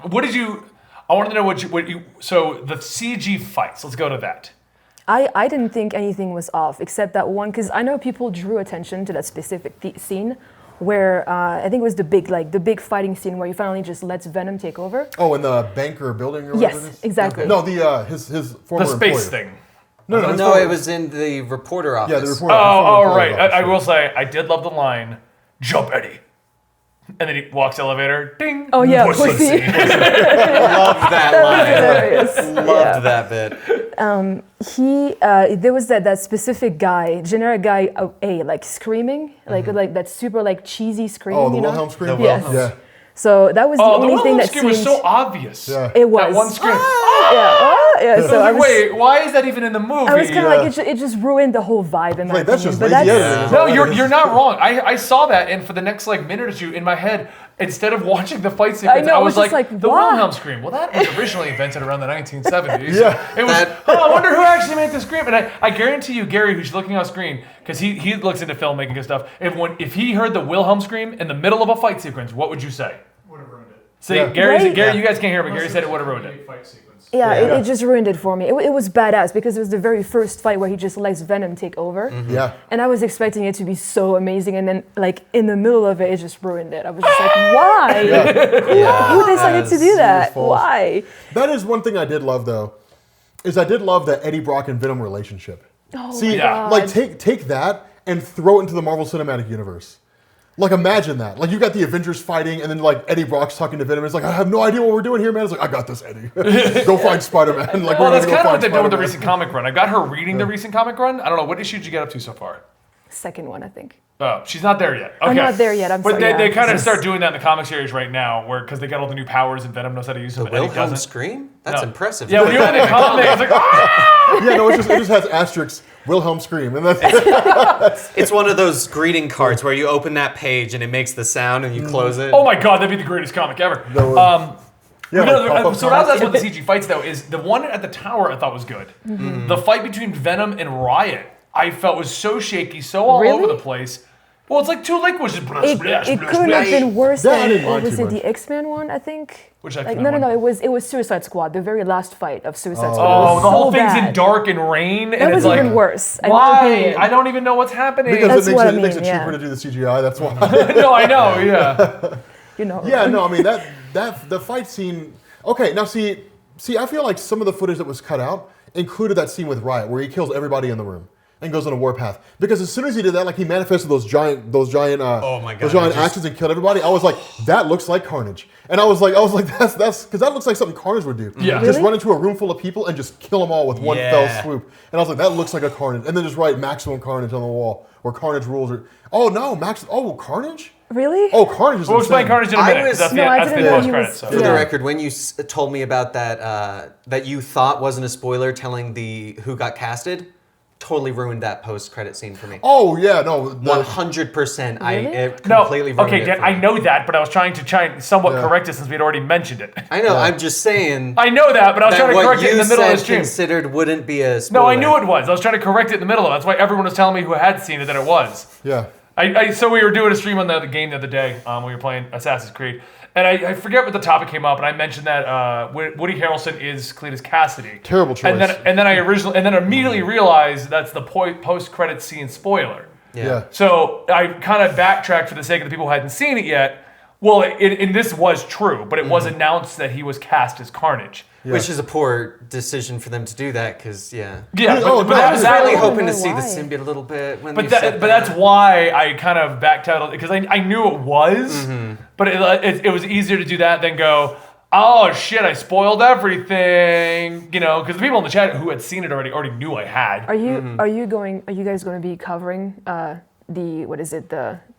What did you? I wanted to know what you. So the CG fights. Let's go to that. I didn't think anything was off except that one, because I know people drew attention to that specific scene where I think it was the big fighting scene where he finally just lets Venom take over. Oh, in the banker building or whatever it Yes, is? exactly. No, his former The space employer. thing. No, it was in the reporter office. Yeah, the reporter. Oh, right. I will say I did love the line, "Jump, Eddie," and then he walks elevator. Ding. Oh yeah, Pussy. pussy. Loved that line. Hilarious. Loved that bit. There was that specific guy, generic guy, like screaming, like that super like cheesy scream. Oh, the you know? Wilhelm scream? The Yes. Wilhelm. Yeah. So that was the The only thing Wilhelm that scream seemed. was so obvious. Yeah. It was. That one scream. Yeah. So I was, Wait, why is that even in the movie? I was kind of like it just ruined the whole vibe in my Like, that's opinion. just But lazy that's editing. No, you're not wrong. I saw that, and for the next minute or two in my head, instead of watching the fight sequence, know, I it was was just like, like, the why? Wilhelm scream. Well, that was originally invented around the 1970s. Yeah. It was. I wonder who actually made the scream. And I guarantee you, Gary, who's looking on screen, because he looks into filmmaking and stuff. If he heard the Wilhelm scream in the middle of a fight sequence, what would you say? Would have ruined it. See, Yeah. Gary, Right? you guys can't hear, but Gary said it would have ruined it. Fight sequence. Yeah, Yeah. it just ruined it for me. It was badass because it was the very first fight where he just lets Venom take over. Yeah. And I was expecting it to be so amazing, and then like in the middle of it just ruined it. I was just like, why? Yeah. Who decided to do that? false. Why? That is one thing I did love, though. is I did love that Eddie Brock and Venom relationship. Oh See, my God. like take that and throw it into the Marvel Cinematic Universe. Like imagine that. Like you got the Avengers fighting, and then like Eddie Brock's talking to Venom. It's like I have no idea what we're doing here, man. It's like I got this, Eddie. Go find Spider-Man. Like Well, we're that's gonna kind of go what find they've done with the Spider-Man. recent comic run. I got her reading the recent comic run. I don't know, what issue did you get up to so far? Second one, I think. Oh, she's not there yet. Okay. I'm not there yet. I'm but sorry. they Yeah. kind of start doing that in the comic series right now, where because they got all the new powers and Venom knows how to use them. and Eddie Wilhelm doesn't. scream? That's No. impressive. Yeah, when you open the comic, it's like, ah! Yeah, no, it just has asterisks. Wilhelm scream, and that's It's one of those greeting cards where you open that page and it makes the sound and you close it. Oh my god, that'd be the greatest comic ever. No, No, yeah, like pop-up so what I was comics. asking about the CG fights though is the one at the tower I thought was good. The fight between Venom and Riot I felt was so shaky, so all Really? over the place. Well, it's like two liquids. Just It couldn't have been worse Yeah, I than didn't mind was too it much. the X-Men one? I think. Which like, X-Men no, one? it was Suicide Squad. The very last fight of Suicide Squad. Oh, was the whole so thing's in bad. dark and rain, and That it's was like even worse. in my why? opinion. I don't even know what's happening. because That's it makes what it, I it makes mean, it cheaper yeah. to do the CGI. That's why. No, I know. Yeah. You know. Yeah, no, I mean that the fight scene. Okay, now see, I feel like some of the footage that was cut out included that scene with Riot where he kills everybody in the room and goes on a warpath. Because as soon as he did that, like he manifested those giant Oh my God, those giant just- axes and killed everybody. I was like, that looks like Carnage. And I was like, that's because that looks like something Carnage would do. Yeah. Just Really? run into a room full of people and just kill them all with one fell Yeah. swoop. And I was like, that looks like a Carnage. And then just write maximum Carnage on the wall or Carnage rules. Or oh no, Carnage. Really? Oh, Carnage is We'll explain insane. Carnage in a I minute. 'cause was- that's No, the, I that's didn't the know post he credit. was- So. For the Yeah. record, when you told me about that you thought wasn't a spoiler, telling the who got casted, totally ruined that post-credit scene for me. Oh yeah, no. 100%. Really? It No, completely ruined okay, it Dan, for I me. know that, but I was trying to somewhat Yeah. correct it since we had already mentioned it. I know. I'm just saying I know that, but I was that trying to what correct it in you the middle of the said stream. considered wouldn't be a spoiler. No, I knew it was. I was trying to correct it in the middle of it. That's why everyone was telling me who had seen it that it was. Yeah. So we were doing a stream on the game the other day when we were playing Assassin's Creed, and I forget what the topic came up, and I mentioned that Woody Harrelson is Cletus Cassidy. Terrible choice. And then I immediately realized that's the post-credit scene spoiler. Yeah. So I kind of backtracked for the sake of the people who hadn't seen it yet. Well, and this was true, but it was announced that he was cast as Carnage. Which is a poor decision for them to do that, because Yeah, Oh, no, I was really I don't hoping to know see the why. symbiote a little bit. When But you said that's why I kind of backtitled because I knew it was, but it was easier to do that than go, oh shit, I spoiled everything, because the people in the chat who had seen it already knew I had. Are you guys going to be covering the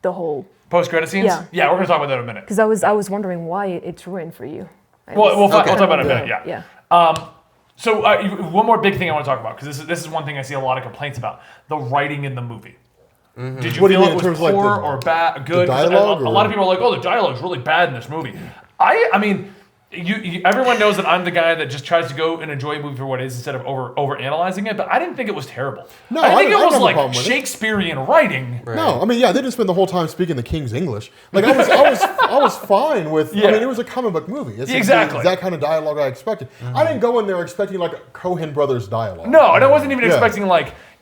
whole? Post-credit scenes? Yeah. We're gonna talk about that in a minute. Because I was wondering why it's ruined for you. We'll talk Okay. about it in a minute. Yeah. Yeah. So one more big thing I want to talk about because this is one thing I see a lot of complaints about: the writing in the movie. Did you What do you feel mean it in was terms of, like, poor the- or bad, good? 'Cause dialogue, A or- lot of people are like, "Oh, the dialogue's really bad in this movie." I mean, everyone knows that I'm the guy that just tries to go and enjoy a movie for what it is instead of over analyzing it. But I didn't think it was terrible. No, I think I it didn't was have a like problem with it. Shakespearean writing. No, I mean, yeah, they didn't spend the whole time speaking the King's English. Like I was fine with. Yeah. I mean, it was a comic book movie. It's Exactly. that kind of dialogue I expected. I didn't go in there expecting like Cohen brothers dialogue. No, and I wasn't even Yeah. expecting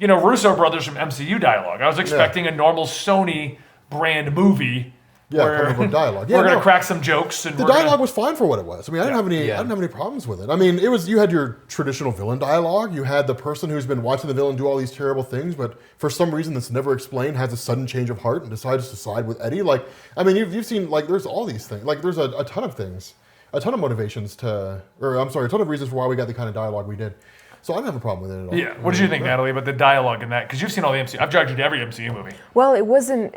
Russo brothers from MCU dialogue. I was expecting a normal Sony brand movie. Yeah, where comic book dialogue. Yeah, we're gonna no. crack some jokes and The we're gonna- dialogue was fine for what it was. I mean, I didn't have any problems with it. I mean, you had your traditional villain dialogue. You had the person who's been watching the villain do all these terrible things, but for some reason that's never explained, has a sudden change of heart and decides to side with Eddie. Like, I mean, you've seen there's all these things. Like, there's a ton of things, a ton of motivations a ton of reasons for why we got the kind of dialogue we did. So I don't have a problem with it at all. Yeah. What did you think, Natalie, about the dialogue in that? Because you've seen all the MCU. I've dragged you to every MCU movie. Well, it wasn't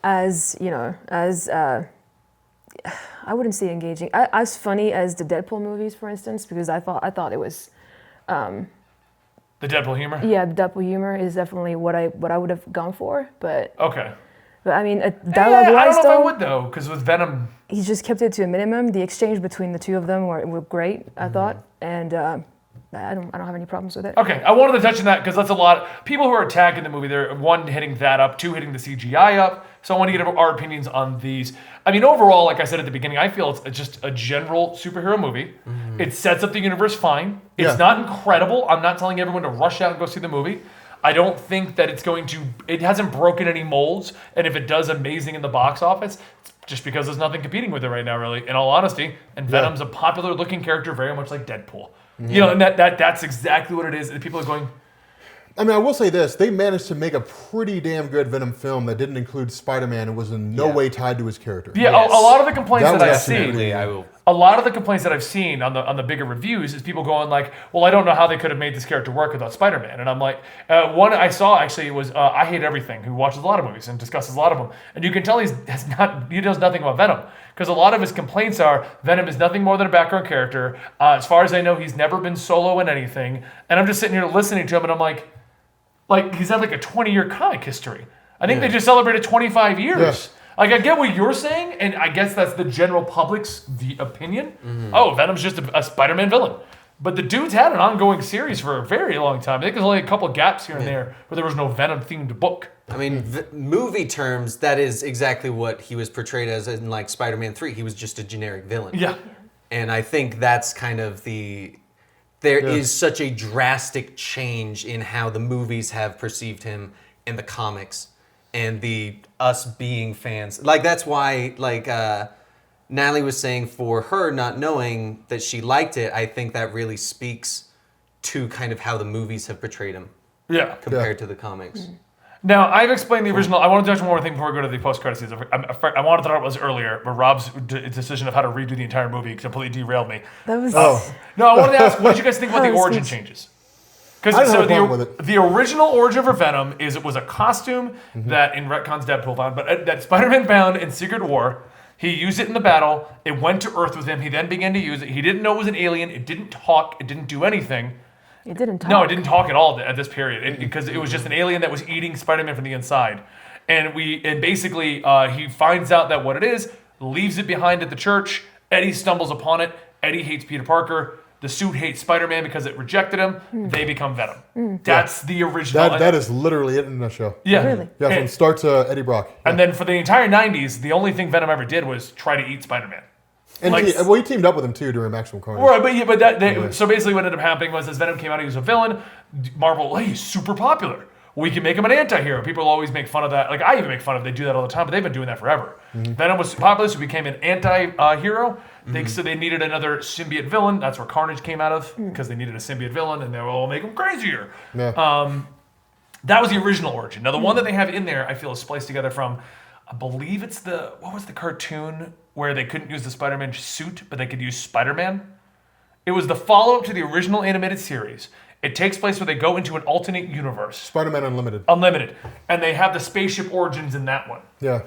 as as I wouldn't say engaging, as funny as the Deadpool movies, for instance, because I thought it was. The Deadpool humor. Yeah, the Deadpool humor is definitely what I would have gone for, but Okay. I mean, I dialogue don't wise know if I though, would though, because with Venom, he just kept it to a minimum. The exchange between the two of them were great, I thought, and I don't have any problems with it. okay, I wanted to touch on that because that's a lot. People who are attacking the movie, they're one hitting that up, two hitting the CGI up. So I want to get our opinions on these. I mean, overall, like I said at the beginning, I feel it's just a general superhero movie. It sets up the universe fine. It's Yeah. not incredible. I'm not telling everyone to rush out and go see the movie. I don't think that it hasn't broken any molds. And if it does amazing in the box office, it's just because there's nothing competing with it right now, really, in all honesty. And Venom's a popular looking character, very much like Deadpool. You know, and that's exactly what it is. And people are going, I mean, I will say this. They managed to make a pretty damn good Venom film that didn't include Spider-Man and was in no way tied to his character. yeah, Yes. a lot of the complaints That that I've was seen, Definitely, I will. a lot of the complaints that I've seen on the bigger reviews is people going like, well, I don't know how they could have made this character work without Spider-Man. And I'm like, one I saw actually was I Hate Everything, who watches a lot of movies and discusses a lot of them. And you can tell he knows nothing about Venom. Because a lot of his complaints are, Venom is nothing more than a background character. As far as I know, he's never been solo in anything. And I'm just sitting here listening to him and I'm like he's had like a 20-year comic history. I think they just celebrated 25 years. Yeah. Like, I get what you're saying, and I guess that's the general public's opinion. Oh, Venom's just a Spider-Man villain. But the dude's had an ongoing series for a very long time. I think there's only a couple of gaps here and there where there was no Venom-themed book. I mean, movie terms, that is exactly what he was portrayed as in, like, Spider-Man 3. He was just a generic villain. Yeah. And I think that's kind of there is such a drastic change in how the movies have perceived him in the comics and us being fans. Like, that's why, like, Natalie was saying, for her not knowing that she liked it, I think that really speaks to kind of how the movies have portrayed him Yeah. compared to the comics. Now, I've explained the original. I want to touch one more thing before we go to the post-credit scenes. I wanted to talk about this earlier, but Rob's decision of how to redo the entire movie completely derailed me. That was. No, I wanted to ask, what did you guys think about the Oh, origin excuse- changes? I Because didn't have a problem with it. the original origin for Venom is it was a costume that in retcons Deadpool found, but that Spider-Man found in Secret War. He used it in the battle. It went to Earth with him. He then began to use it. He didn't know it was an alien. It didn't talk. It didn't do anything. It didn't talk. No, it didn't talk at all at this period because it was just an alien that was eating Spider-Man from the inside. And basically he finds out that what it is, leaves it behind at the church. Eddie stumbles upon it. Eddie hates Peter Parker. The suit hates Spider-Man because it rejected him. They become Venom. That's the original. That is literally it in a nutshell. Yeah. Really? Yeah, from start to Eddie Brock. And then for the entire 90s, the only thing Venom ever did was try to eat Spider-Man. And like- he teamed up with him too during Maximum Carnage. Right, but so basically what ended up happening was as Venom came out, he was a villain. Marvel, hey, he's super popular. We can make him an anti-hero. People always make fun of that. Like, I even make fun of it. They do that all the time, but they've been doing that forever. Venom was popular, so he became an anti-hero. So they needed another symbiote villain. That's where Carnage came out of, because they needed a symbiote villain, and they were all make him crazier. Yeah. That was the original origin. Now, the one that they have in there, I feel, is spliced together from, I believe it's what was the cartoon where they couldn't use the Spider-Man suit, but they could use Spider-Man? It was the follow-up to the original animated series. It takes place where they go into an alternate universe. Spider-Man Unlimited. Unlimited. And they have the spaceship origins in that one. Yeah.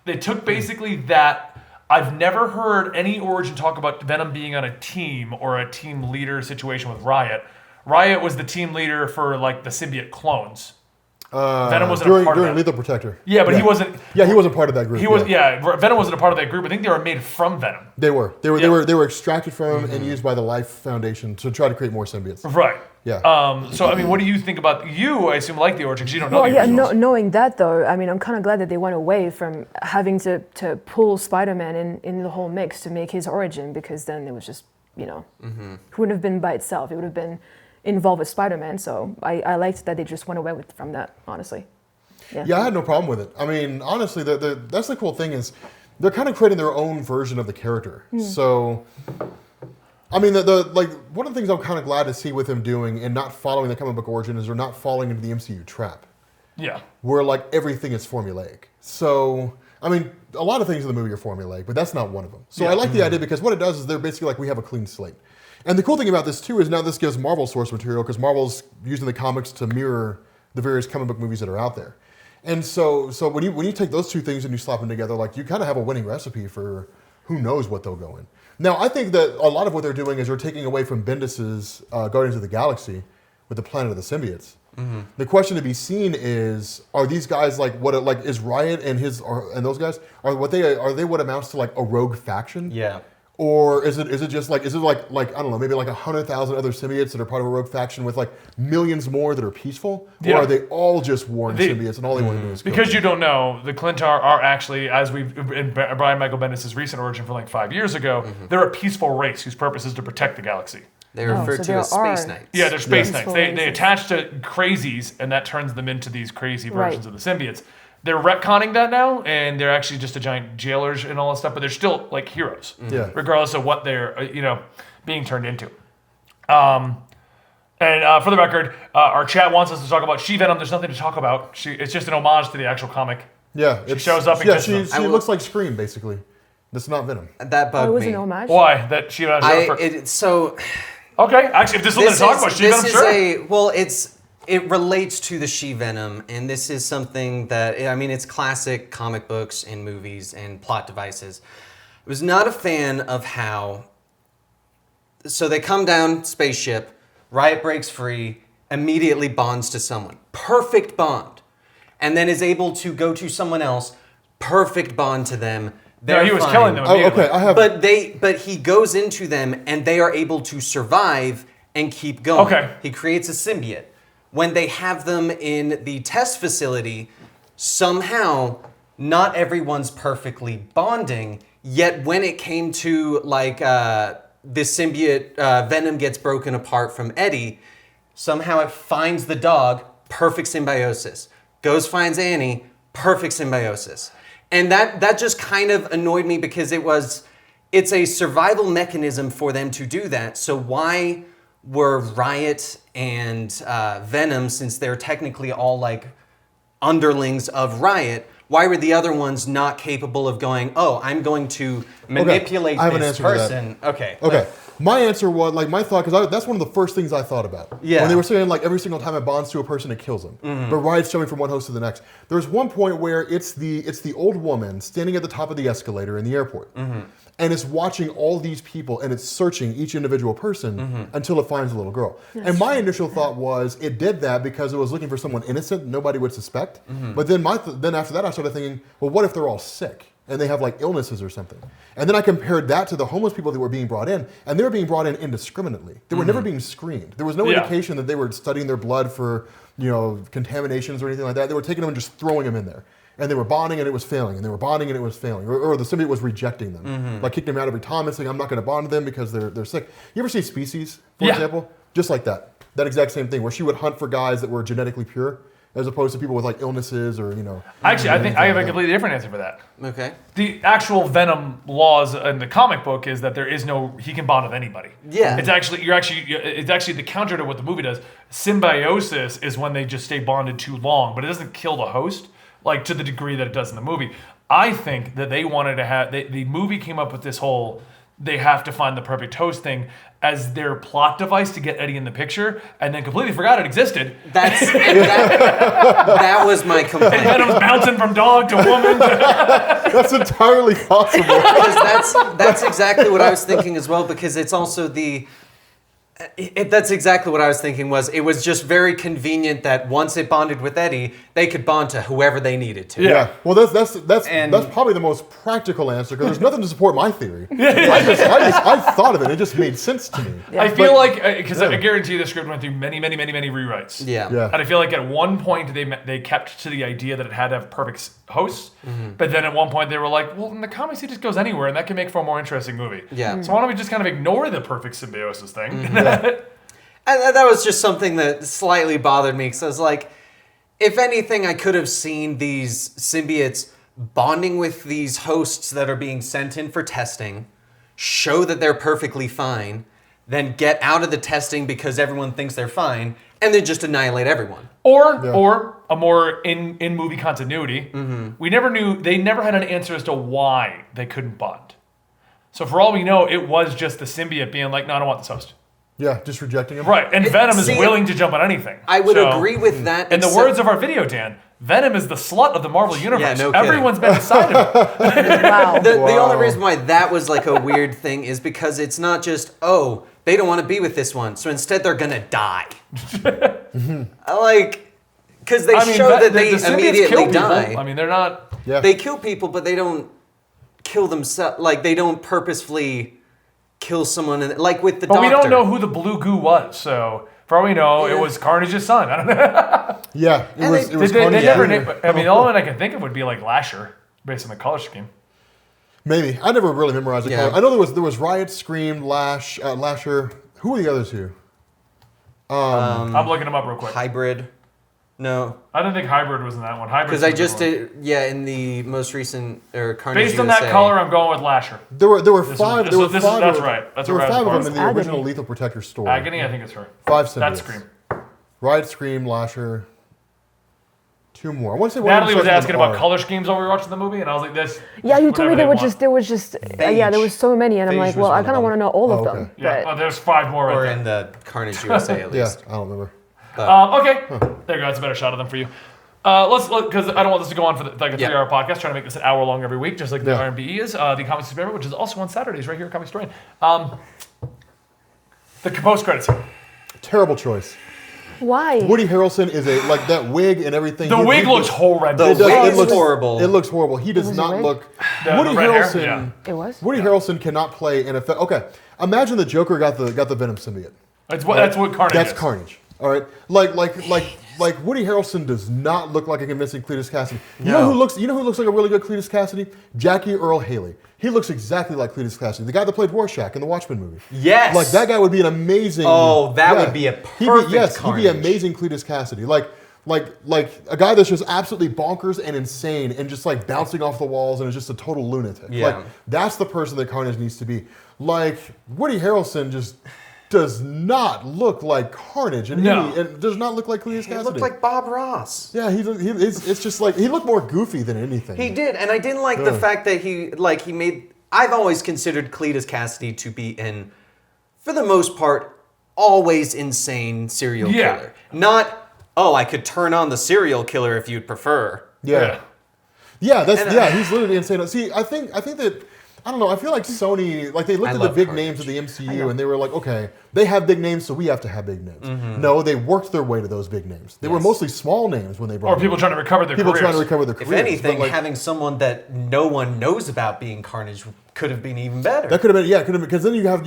They took basically that. I've never heard any origin talk about Venom being on a team or a team leader situation with Riot. Riot was the team leader for like the symbiote clones. Venom wasn't a part of during that. Lethal Protector. Yeah, but he wasn't. Yeah, he wasn't part of that group. Venom wasn't a part of that group. I think they were made from Venom. They were extracted from him and used by the Life Foundation to try to create more symbiotes. Right. Yeah. So I mean, what do you think about I assume like the origin because you don't know. Well, the yeah, originals. knowing that though, I mean, I'm kind of glad that they went away from having to pull Spider-Man in the whole mix to make his origin, because then it was just, it wouldn't have been by itself. It would have been involved with Spider-Man. So I liked that they just went away from that, honestly. Yeah, I had no problem with it. I mean, honestly, that's the cool thing is they're kind of creating their own version of the character. So, I mean, like one of the things I'm kind of glad to see with him doing and not following the comic book origin is they're not falling into the MCU trap. Yeah. Where like everything is formulaic. So, I mean, a lot of things in the movie are formulaic, but that's not one of them. So I like the idea because what it does is they're basically like we have a clean slate. And the cool thing about this too is now this gives Marvel source material because Marvel's using the comics to mirror the various comic book movies that are out there. And so when you take those two things and you slap them together, like you kind of have a winning recipe for who knows what they'll go in. Now, I think that a lot of what they're doing is they're taking away from Bendis's Guardians of the Galaxy with the Planet of the Symbiotes. The question to be seen is: are these guys like is Riot and those guys are they what amounts to like a rogue faction? Yeah. Or is it just like I don't know, maybe like 100,000 other symbiotes that are part of a rogue faction with like millions more that are peaceful? Or are they all just warring symbiotes and all they want to do is kill Because them? you don't know, the Clintar are actually, as we've in Brian Michael Bendis' recent origin from like 5 years ago, they're a peaceful race whose purpose is to protect the galaxy. They're referred so to there as are- Space Knights. Yeah, they're space Yeah. knights. They attach to crazies, and that turns them into these crazy versions Right. of the symbiotes. They're retconning that now, and they're actually just a giant jailers and all that stuff, but they're still like heroes, Yeah. regardless of what they're being turned into. And for the record, our chat wants us to talk about She-Venom. There's nothing to talk about. It's just an homage to the actual comic. Yeah, She shows up and yeah, kisses she looks like Scream, basically. That's not Venom. That bugged Oh, it was me. an homage? Why? That She-Venom Okay, actually, if this is something to talk about, She-Venom, sure. It relates to the She-Venom, and this is something that, I mean, it's classic comic books and movies and plot devices. I was not a fan of how... So they come down, spaceship, Riot breaks free, immediately bonds to someone. Perfect bond. And then is able to go to someone else, perfect bond to them. No, he was killing them immediately. Oh, okay, But he goes into them, and they are able to survive and keep going. Okay. He creates a symbiote. When they have them in the test facility, somehow not everyone's perfectly bonding. Yet when it came to the symbiote, Venom gets broken apart from Eddie. Somehow it finds the dog, perfect symbiosis. Goes finds Annie, perfect symbiosis. And that just kind of annoyed me because it's a survival mechanism for them to do that. So why were Riot and Venom, since they're technically all like underlings of Riot, why were the other ones not capable of going, oh, I'm going to manipulate this person? Okay. My answer was, my thought, because that's one of the first things I thought about. Yeah. When they were saying, every single time it bonds to a person, it kills them. Mm-hmm. But Riot's jumping from one host to the next. There's one point where it's the old woman standing at the top of the escalator in the airport. Mm-hmm. And it's watching all these people, and it's searching each individual person until it finds a little girl. And my initial thought was it did that because it was looking for someone innocent nobody would suspect. But then then after that, I started thinking, well, what if they're all sick? And they have illnesses or something. And then I compared that to the homeless people that were being brought in, and they were being brought in indiscriminately. They were never being screened. There was no indication that they were studying their blood for, contaminations or anything like that. They were taking them and just throwing them in there. And they were bonding and it was failing, and they were bonding and it was failing. Or the symbiote was rejecting them. Kicking them out every time and saying, I'm not going to bond to them because they're sick. You ever see Species, for example? Just like that. That exact same thing, where she would hunt for guys that were genetically pure, as opposed to people with illnesses or Actually, I think I have a completely different answer for that. Okay. The actual Venom laws in the comic book is that he can bond with anybody. Yeah. It's actually the counter to what the movie does. Symbiosis is when they just stay bonded too long, but it doesn't kill the host to the degree that it does in the movie. I think that they wanted to have the movie came up with this whole they have to find the perfect host thing as their plot device to get Eddie in the picture, and then completely forgot it existed. That was my complaint. And Venom's bouncing from dog to woman. That's entirely possible. Because that's exactly what I was thinking as well, because it's also that's exactly what I was thinking it was just very convenient that once it bonded with Eddie, they could bond to whoever they needed to. Yeah. Well, that's probably the most practical answer because there's nothing to support my theory. I thought of it. It just made sense to me. Yeah. I feel because I guarantee the script went through many, many, many, many rewrites. Yeah. And I feel like at one point they kept to the idea that it had to have perfect hosts, but then at one point they were like, well, in the comics it just goes anywhere, and that can make for a more interesting movie. Yeah. So why don't we just kind of ignore the perfect symbiosis thing? And that was just something that slightly bothered me because I was like, if anything, I could have seen these symbiotes bonding with these hosts that are being sent in for testing, show that they're perfectly fine, then get out of the testing because everyone thinks they're fine, and then just annihilate everyone. Or a more in movie continuity, they never had an answer as to why they couldn't bond. So for all we know, it was just the symbiote being like, no, I don't want this host. Yeah, just rejecting him. Right, and Venom is willing to jump on anything. I would agree with that. In the words of our video, Dan, Venom is the slut of the Marvel Universe. Yeah, no kidding. Everyone's been inside of it. Wow. The only reason why that was a weird thing is because it's not just, oh, they don't want to be with this one, so instead they're going to die. Because they show that they immediately die. I mean, they're not... Yeah. They kill people, but they don't kill themselves. They don't purposefully kill someone, with the doctor. But we don't know who the blue goo was, so for all we know, it was Carnage's son. I don't know. Yeah, it was Carnage. The only one I can think of would be Lasher, based on the color scheme. Maybe. I never really memorized the color. I know there was Riot, Scream, Lasher. Who were the other two? I'm looking them up real quick. Hybrid. No. I didn't think Hybrid was in that one. Hybrid Because I just did, in the most recent Carnage Based on USA. that color, I'm going with Lasher. There were five. That's right. That's there were right. 5 of them in the Agony. original Lethal Protector story. Agony, I think it's her. 5 symbiotes. That's Scream. Riot, Scream, Lasher. 2 more. I want to say one Natalie of them was starts asking with an about R. color schemes while we were watching the movie, and I was like, "This." Yeah, you told me whatever there was just yeah, there was so many, and I'm Beige like, was well, I one kind of of want to them. know all Oh, of okay. them. Yeah, But there's 5 more Or right in there. the Carnage USA at Yeah, least. I don't remember. Okay, there you go. That's a better shot of them for you. Let's look, because I don't want this to go on for like a 3-hour podcast. Trying to make this an hour long every week, just like the RMBE is. The Comics Experiment, which is also on Saturdays right here at Comicstorian. The post credits. Terrible choice. why? Woody Harrelson is like that wig and everything. The wig looks horrendous. The wig it is looks horrible. It looks horrible. He does was a not wig? look. The Woody red hair? Harrelson. Yeah. It was. Woody Harrelson cannot play an effect. Okay, imagine the Joker got the Venom symbiote. That's what Carnage That's is. Carnage. All right, like Woody Harrelson does not look like a convincing Cletus Cassidy. You know who looks like a really good Cletus Cassidy? Jackie Earl Haley. He looks exactly like Cletus Cassidy, the guy that played Rorschach in the Watchmen movie. Yes. Like that guy would be an amazing. Oh, that would be a perfect He'd Carnage. be amazing Cletus Cassidy. Like a guy that's just absolutely bonkers and insane and just like bouncing off the walls and is just a total lunatic. Yeah. Like that's the person that Carnage needs to be. Like Woody Harrelson just does not look like Carnage and does not look like Cletus Cassidy. He looked like Bob Ross. Yeah, it's just like he looked more goofy than anything. He did, and I didn't like the fact that he made. I've always considered Cletus Cassidy to be for the most part, always insane serial killer. Not, I could turn on the serial killer if you'd prefer. Yeah, he's literally insane. See, I think that. I don't know. I feel like Sony, like they looked at the big names of the MCU and they were like, okay, they have big names, so we have to have big names. Mm-hmm. No, they worked their way to those big names. They were mostly small names when they brought Or people trying to recover their careers. trying to recover their If careers. anything, but, like, having someone that no one knows about being Carnage could have been even better. that could have been, because then you have,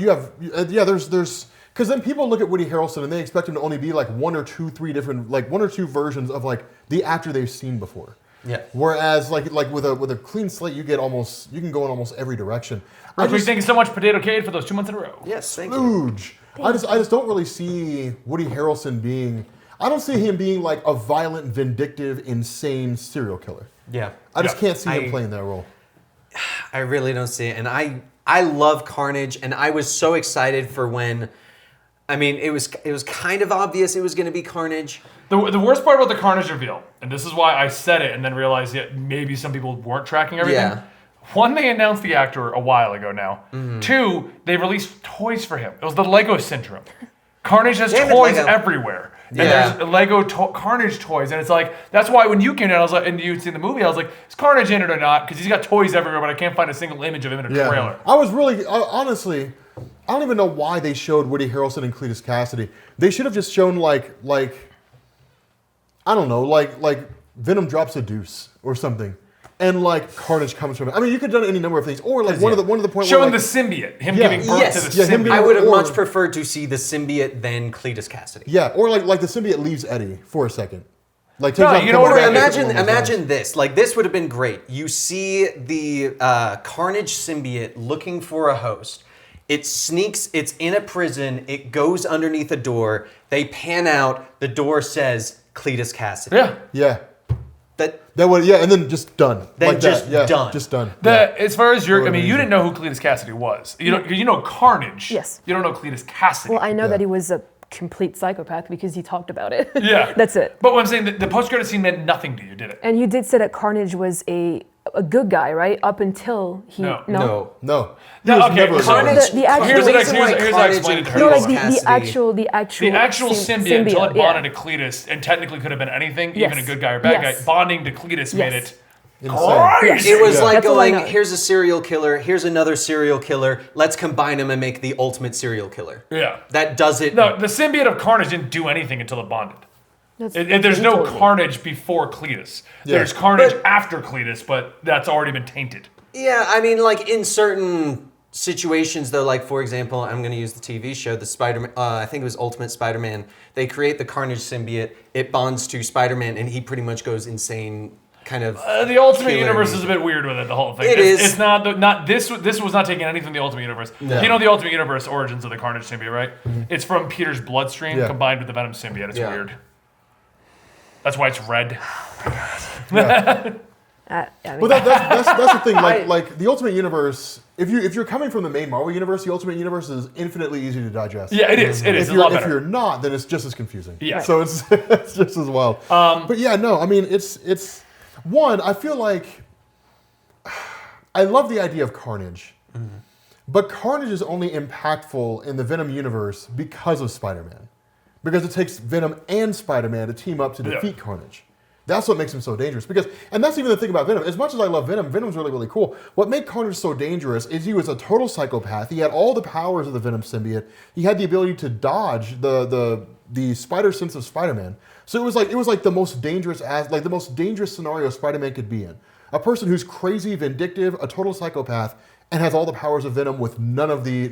there's, because then people look at Woody Harrelson and they expect him to only be like 1 or 2, 3 different, like 1 or 2 versions of like the actor they've seen before. Yeah. Whereas like with a clean slate, you can go in almost every direction. Thank you so much, Potato Cade, for those 2 months in a row. Yes, thank you. Huge. I just don't really see Woody Harrelson being. I don't see him being like a violent, vindictive, insane serial killer. Yeah. I just can't see him playing that role. I really don't see it, and I love Carnage, and I was so excited for when. I mean, it was kind of obvious it was going to be Carnage. The worst part about the Carnage reveal, and this is why I said it and then realized maybe some people weren't tracking everything. Yeah. 1, they announced the actor a while ago now. Mm-hmm. 2, they released toys for him. It was the Lego syndrome. Carnage has Damn it, toys Lego. everywhere. And Yeah. there's Lego Carnage toys. And it's like, that's why when you came in, I was like, and you'd seen the movie, I was like, is Carnage in it or not? Because he's got toys everywhere, but I can't find a single image of him in a trailer. I was really honestly. I don't even know why they showed Woody Harrelson and Cletus Cassidy. They should have just shown like I don't know, like Venom drops a deuce or something, and like Carnage comes from it. I mean, you could have done any number of things, or like one of the points Showing where, like, the symbiote, him Yeah. giving birth Yes. to the Yeah, him symbiote. giving- I would have Or- much preferred to see the symbiote than Cletus Cassidy. yeah, or like the symbiote leaves Eddie for a second. Like No, takes you know what, back Imagine, and gets imagine this. Like this would have been great. You see the Carnage symbiote looking for a host. It sneaks. It's in a prison. It goes underneath a door. They pan out. The door says Cletus Cassidy. Yeah. Yeah, That would and then just done. Then like just that. Yeah, done. Just done. As far as Or I mean, you amazing. didn't know who Cletus Cassidy was. You know Carnage. Yes. You don't know Cletus Cassidy. Well, I know that he was a complete psychopath because he talked about it. Yeah. That's it. But what I'm saying, the post-credit scene meant nothing to you, did it? And you did say that Carnage was a good guy, right? Up until he No. no. No. No, He was okay, never a Carnage. villain. The actual- Here's reason why how I Carnage explained it to and her. No, Cletus like the Cassidy- actual symbiote, until it yeah. bonded to Cletus, and technically could have been anything, Yes. even a good guy or bad Yes. guy. Bonding to Cletus made Yes. it Insane. crazy. It was Yeah. like That's all I going, know. here's a serial killer, here's another serial killer, let's combine them and make the ultimate serial killer. Yeah. That does it. No, the symbiote of Carnage didn't do anything until it bonded. That's There's what no he told me. Carnage before Cletus. Yeah. There's Carnage But- after Cletus, but that's already been tainted. Yeah, I mean, like in certain situations, though, like for example, I'm going to use the TV show, the Spider-Man. I think it was Ultimate Spider-Man. They create the Carnage symbiote. It bonds to Spider-Man, and he pretty much goes insane. Kind of. The Ultimate killing. Universe is a bit weird with it. The whole thing. It it's, is. It's not this. This was not taking anything from the Ultimate Universe. No. You know the Ultimate Universe origins of the Carnage symbiote, right? It's from Peter's bloodstream Yeah. combined with the Venom symbiote. It's Yeah. weird. That's why it's red. I mean, But that's the thing. Like the Ultimate Universe, if you're coming from the main Marvel universe, the Ultimate Universe is infinitely easy to digest. Yeah, it is. It is. If It's a lot if better. you're not, then it's just as confusing. Yeah. So it's just as wild. But yeah, no, I mean it's one. I feel like I love the idea of Carnage, but Carnage is only impactful in the Venom universe because of Spider-Man, because it takes Venom and Spider-Man to team up to defeat Carnage. That's what makes him so dangerous. And that's even the thing about Venom. As much as I love Venom, Venom's really, really cool. What made Carnage so dangerous is he was a total psychopath. He had all the powers of the Venom symbiote. He had the ability to dodge the spider sense of Spider-Man. So it was like the most dangerous scenario Spider-Man could be in. A person who's crazy, vindictive, a total psychopath, and has all the powers of Venom with none of the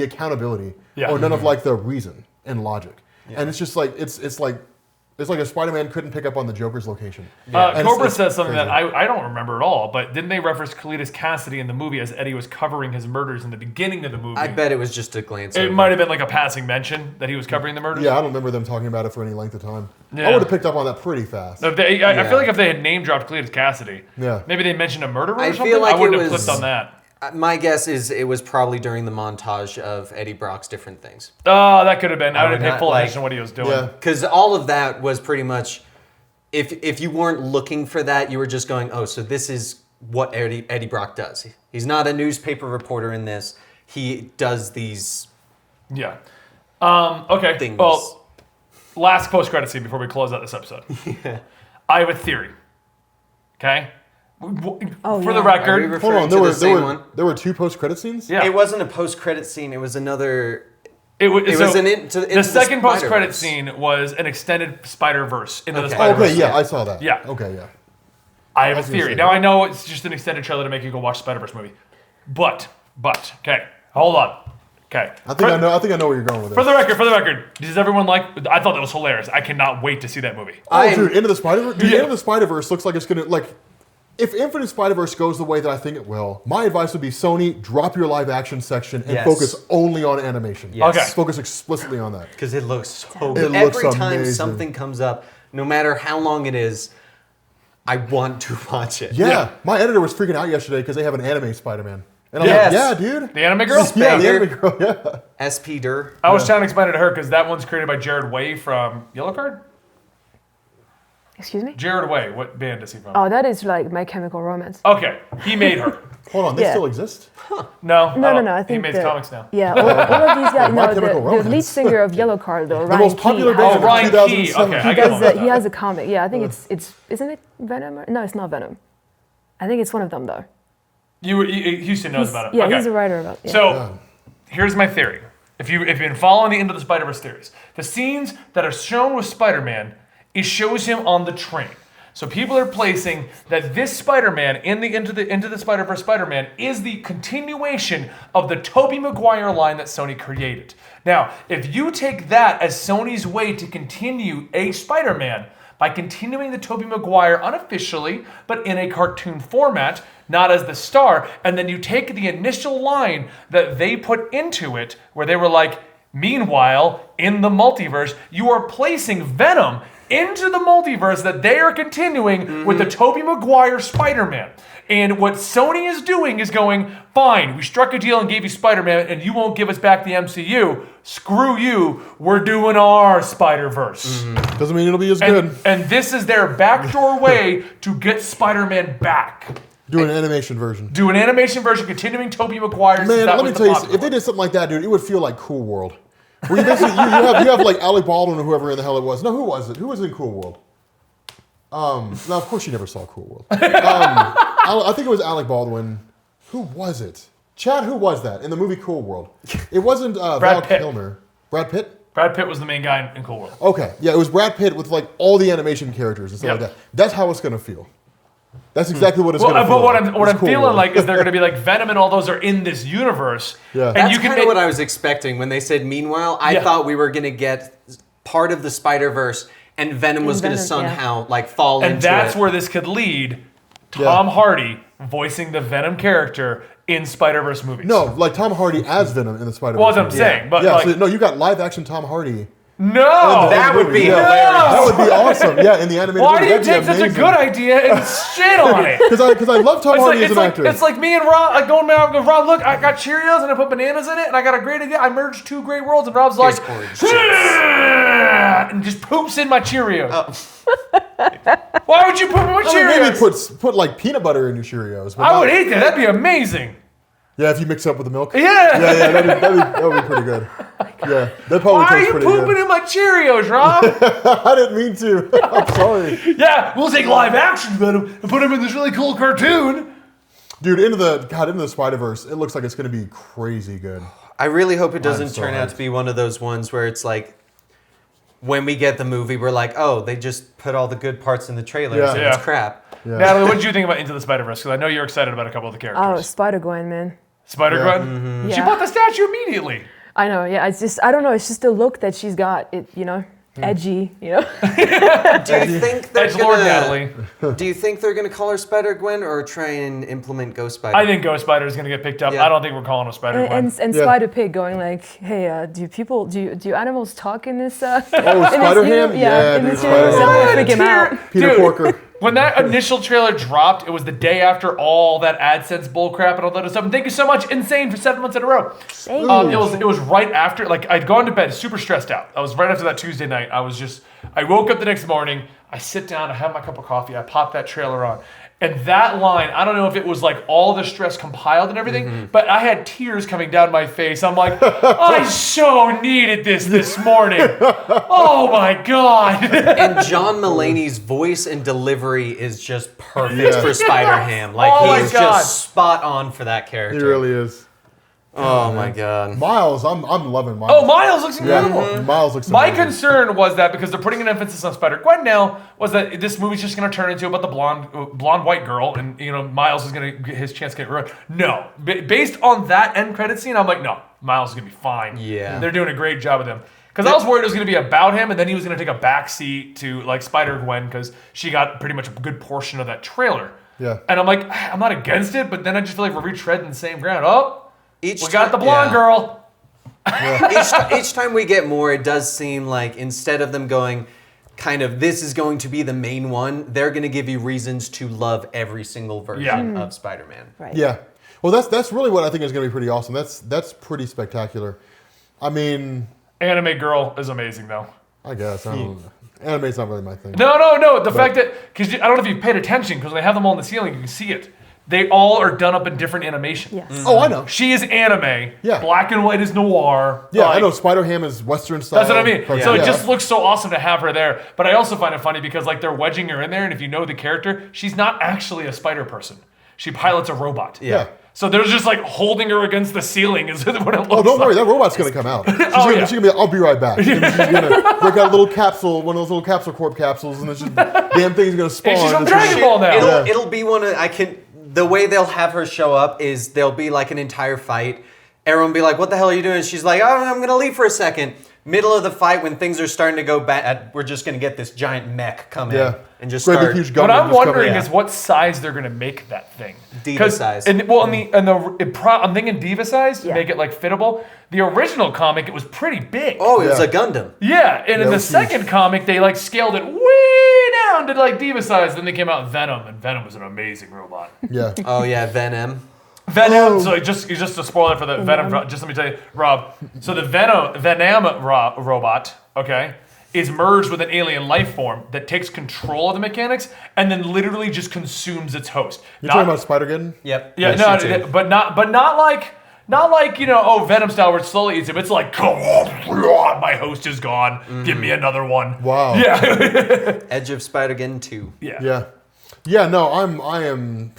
accountability or none of like the reason and logic. Yeah. And it's just like it's like a Spider-Man couldn't pick up on the Joker's location. Cobra says something that I don't remember at all, but didn't they reference Cletus Cassidy in the movie as Eddie was covering his murders in the beginning of the movie? I bet it was just a glance. It might have been like a passing mention that he was covering the murders. Yeah, I don't remember them talking about it for any length of time. Yeah. I would have picked up on that pretty fast. I feel like if they had name dropped Cletus Cassidy, maybe they mentioned a murderer or something. Feel like I wouldn't it have was, clicked on that. My guess is it was probably during the montage of Eddie Brock's different things. Oh, that could have been. I didn't pay full like- attention to what he was doing. Yeah. Because all of that was pretty much, if you weren't looking for that, you were just going, oh, so this is what Eddie Brock does. He's not a newspaper reporter in this. He does these Yeah. Okay. things. Well, last post-credit scene before we close out this episode. I have a theory. Okay? For the record, Hold on, to the same one. there were two post-credit scenes? Yeah. It wasn't a post-credit scene. It was another. It was the second post-credit Spider-Verse. scene was an extended Spider-Verse into the Okay. Spider-Verse. Okay, yeah, I saw that. Yeah. Okay, yeah. I have a was gonna theory. say Now that. I know it's just an extended trailer to make you go watch Spider-Verse movie, but okay, hold on. Okay, I think I know where you're going with For this. the record, does everyone like? I thought that was hilarious. I cannot wait to see that movie. Oh, dude, Into the Spider-Verse? Dude, Yeah. Into the Spider-Verse looks like it's gonna if Infinite Spider-Verse goes the way that I think it will, my advice would be Sony, drop your live action section and Yes. focus only on animation. Yes. Okay. Focus explicitly on that. Because it looks so It good. looks Every time amazing. something comes up, no matter how long it is, I want to watch it. Yeah. My editor was freaking out yesterday because they have an anime Spider-Man. And I'm Yes. like, yeah, dude. The anime girl. Yeah, the Spider- anime girl, yeah. SP Dur. I was trying to explain it to her because that one's created by Jared Way from Yellow Card. excuse me? Jared Way, what band is he from? Oh, that is like My Chemical Romance. Okay, he made her. Hold on, they Yeah. still exist? No, No, I he think makes the- comics now. Yeah, all of these guys. My No, Chemical the lead Romance. singer of Yellow Card, though, The Ryan most popular Key. band Oh, of Ryan Key. 2007. Okay, I He got does. He has a comic. Yeah, I think it's. Isn't it Venom? No, it's not Venom. I think it's one of them though. Houston knows about it. Yeah, Okay. he's a writer about. Yeah. So, here's my theory. If you've been following the Into the Spider-Verse theories, the scenes that are shown with Spider-Man, it shows him on the train. So people are placing that this Spider-Man in the Into the Spider-Verse Spider-Man is the continuation of the Tobey Maguire line that Sony created. Now, if you take that as Sony's way to continue a Spider-Man by continuing the Tobey Maguire unofficially, but in a cartoon format, not as the star, and then you take the initial line that they put into it, where they were like, meanwhile, in the multiverse, you are placing Venom into the multiverse that they are continuing with the Tobey Maguire Spider-Man. And what Sony is doing is going, fine, we struck a deal and gave you Spider-Man and you won't give us back the MCU. Screw you, we're doing our Spider-Verse. Doesn't mean it'll be as good. And this is their backdoor way to get Spider-Man back. Do an animation version. Do an animation version continuing Tobey Maguire. Man, let me tell you, if they did something like that, dude, it would feel like Cool World. Where you basically, you have like Alec Baldwin or whoever in the hell it was. No, who was it? Who was in Cool World? No, of course you never saw Cool World. I think it was Alec Baldwin. Who was it? Chad, who was that in the movie Cool World? It wasn't Val Pitt. Kilmer. Brad Pitt? Brad Pitt was the main guy in Cool World. Okay, yeah, it was Brad Pitt with like all the animation characters and stuff Yep. like that. That's how it's gonna feel. That's exactly what it's gonna feel. But what I'm Cool feeling World. like is they're going to be like Venom and all those are in this universe. Yeah. And That's you can kind of what I was expecting when they said meanwhile. I Yeah. thought we were going to get part of the Spider-Verse and Venom was going to Venom, yeah. somehow like fall and into that's it. where this could lead. Tom Hardy voicing the Venom character in Spider-Verse movies. No, like Tom Hardy as Venom in the Spider-Verse. Well, that's what I'm movie. saying. But Yeah, like, so no, you got live action Tom Hardy. No! That would be No! hilarious. That would be awesome. Yeah, in the animated Why movie, do you that'd be take such a amazing. good idea and shit on it? Because I love Tom Hardy as an actor. It's like me and Rob, I go in there, I go, Rob, look, I got Cheerios and I put bananas in it and I got a great idea. I merged two great worlds and Rob's like, Orange chips. and just poops in my Cheerios. Why would you poop in my I mean, maybe Cheerios? put like peanut butter in your Cheerios. But I not- would eat that. That'd be amazing. Yeah, if you mix it up with the milk. Yeah. Yeah, that would be pretty good. Yeah, that probably Why are tastes you pretty pooping good. in my Cheerios, Rob? I didn't mean to. I'm sorry. Yeah, we'll take live action Venom and put him in this really cool cartoon. Dude, into the Spider-Verse, it looks like it's going to be crazy good. I really hope it doesn't so turn out hyped. to be one of those ones where it's like, when we get the movie, we're like, oh, they just put all the good parts in the trailers Yeah. and Yeah. it's crap. Yeah. Natalie, what did you think about Into the Spider-Verse? Because I know you're excited about a couple of the Oh, characters. Spider-Gwen, man. Spider-Gwen? She Yeah. bought the statue immediately. I know, yeah. It's just, I don't know. It's just the look that she's got. It, edgy, Do you think they're Edgelord gonna? Natalie. Do you think they're gonna call her Spider Gwen or try and implement Ghost Spider? I think Ghost Spider is going to get picked up. Yeah. I don't think we're calling her Spider-Gwen. And Yeah. Spider Pig going like, hey, do animals talk in this? Oh, in this Spider-Ham? universe? Yeah, in dude, this universe, Spider-Ham. I'm gonna freak him out. Peter Dude. Porker. When that initial trailer dropped, it was the day after all that AdSense bullcrap and all that other stuff. And thank you so much, Insane, for 7 months in a row. Thank It was right after, like, I'd gone to bed super stressed out. I was right after that Tuesday night. I woke up the next morning, I sit down, I have my cup of coffee, I pop that trailer on. And that line, I don't know if it was like all the stress compiled and everything, but I had tears coming down my face. I'm like, I so needed this morning. Oh my God. And John Mulaney's voice and delivery is just perfect Yeah. for Spider-Ham. Like Oh my he's God. just spot on for that character. He really is. Oh my God. Miles, I'm loving Miles. Oh, Miles looks incredible. Yeah, Miles looks My amazing. concern was that because they're putting an emphasis on Spider-Gwen now, was that this movie's just going to turn into about the blonde white girl, and Miles is going to get his chance to get ruined. No, based on that end credit scene, I'm like, no, Miles is going to be fine. Yeah. They're doing a great job with him. Because I was worried it was going to be about him, and then he was going to take a backseat to like Spider-Gwen because she got pretty much a good portion of that trailer. Yeah. And I'm like, I'm not against it, but then I just feel like we're retreading the same ground. Oh, we got the time- blonde yeah. girl. Each time we get more, it does seem like instead of them going kind of this is going to be the main one, they're going to give you reasons to love every single version of Spider-Man. Right. Yeah. Well, that's really what I think is going to be pretty awesome. That's pretty spectacular. I mean, Anime girl is amazing though. I guess. I don't know. Anime's not really my thing. No. The fact that, because I don't know if you've paid attention, because when they have them all in the ceiling, you can see it. They all are done up in different animation. Yes. Oh, I know. She is anime. Yeah. Black and white is noir. Yeah, I Like, know Spider-Ham is Western style. That's what I mean. cartoon. So it Yeah. just looks so awesome to have her there. But I also find it funny because like they're wedging her in there, and if you know the character, she's not actually a spider person. She pilots a robot. Yeah. So they're just like holding her against the ceiling is what it looks Oh, don't like. worry, that robot's gonna come out. She's yeah. gonna be. I'll be right back. She's gonna break out a little capsule, one of those little capsule corp capsules, and then just damn thing's gonna spawn. And she's from It's gonna- Dragon Ball now. It'll be one of the way they'll have her show up is there'll be like an entire fight. Everyone will be like, "What the hell are you doing?" She's like, "Oh, I'm gonna leave for a second." Middle of the fight when things are starting to go bad, we're just gonna get this giant mech come Yeah. in and just Great big start. huge gun. What I'm just come wondering in. is what size they're gonna make that thing. Diva size. I'm thinking diva size to Yeah. make it like fittable. The original comic, it was pretty big. Oh, it was Yeah. a Gundam. Yeah, and Yeah, in it the was huge. second comic, they like scaled it way down to like diva size. Then they came out with Venom, and Venom was an amazing robot. Yeah. Oh yeah, Venom. Venom. Oh. So just a spoiler for the Venom. Just let me tell you, Rob. So the Venom robot, okay, is merged with an alien life form that takes control of the mechanics and then literally just consumes its host. You're talking about Spider-Gwen? Yep. Yeah, Yes, you too. but not like Venom style where it slowly eats him. It's like, my host is gone. Give me another one. Wow. Yeah. Edge of Spider-Gwen 2. Yeah. Yeah. Yeah. No, I am.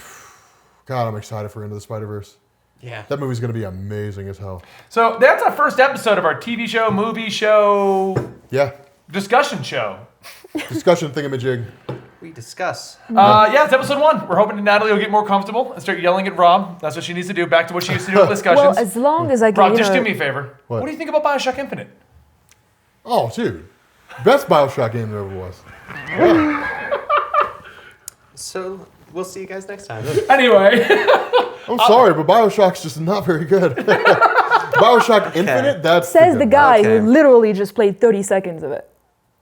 God, I'm excited for Into the Spider-Verse. Yeah. That movie's gonna be amazing as hell. So that's our first episode of our TV show, movie show, Yeah. discussion show. Discussion thingamajig. We discuss. Yeah, it's episode 1. We're hoping Natalie will get more comfortable and start yelling at Rob. That's what she needs to do. Back to what she used to do with discussions. Well, as long as I can, Rob, just do me a favor. What? What do you think about Bioshock Infinite? Oh, dude. Best Bioshock game there ever was. So we'll see you guys next time. Anyway, I'm sorry, but Bioshock's just not very good. Bioshock Infinite, that's Says the good guy Okay. who literally just played 30 seconds of it.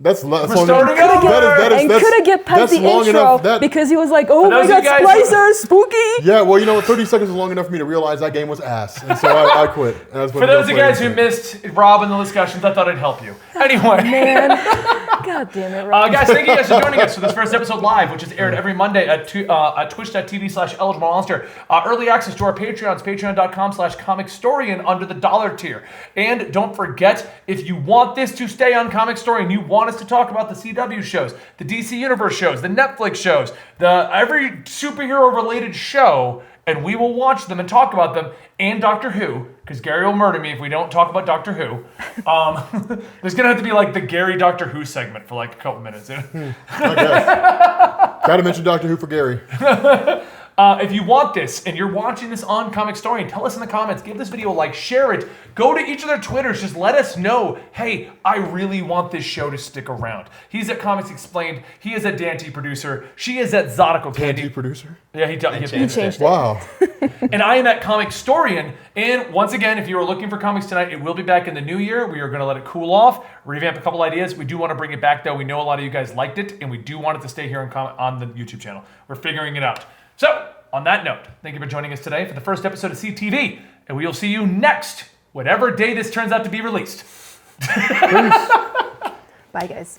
That's long starting enough. over. And couldn't get past the long intro enough. That, because he was like, oh my those god, of you guys splicers, spooky. yeah, well, you know what? 30 seconds is long enough for me to realize that game was ass. And so I quit. And that's when For I those of you played guys who it. missed Rob in the discussions, I thought I'd help you. Anyway. Man, god damn it, Rob. Guys, thank you guys for joining us for this first episode live, which is aired every Monday at twitch.tv/eligible monster. Early access to our Patreons, patreon.com/Comicstorian under the $1 tier. And don't forget, if you want this to stay on Comicstorian, you want us to talk about the CW shows, the DC Universe shows, the Netflix shows, every superhero-related show, and we will watch them and talk about them, and Doctor Who, because Gary will murder me if we don't talk about Doctor Who. There's going to have to be like the Gary Doctor Who segment for like a couple minutes. I guess. Gotta mention Doctor Who for Gary. If you want this and you're watching this on Comicstorian, tell us in the comments, give this video a like, share it, go to each of their Twitters, just let us know, hey, I really want this show to stick around. He's at Comics Explained, he is at Dante Producer, she is at Zodico Candy. Andy producer. Yeah, he He changed it. Wow. And I am at Comicstorian. And once again, if you are looking for comics tonight, it will be back in the new year. We are going to let it cool off, revamp a couple ideas. We do want to bring it back, though. We know a lot of you guys liked it, and we do want it to stay here on the YouTube channel. We're figuring it out. So, on that note, thank you for joining us today for the first episode of CTV, and we will see you next, whatever day this turns out to be released. Bye, guys.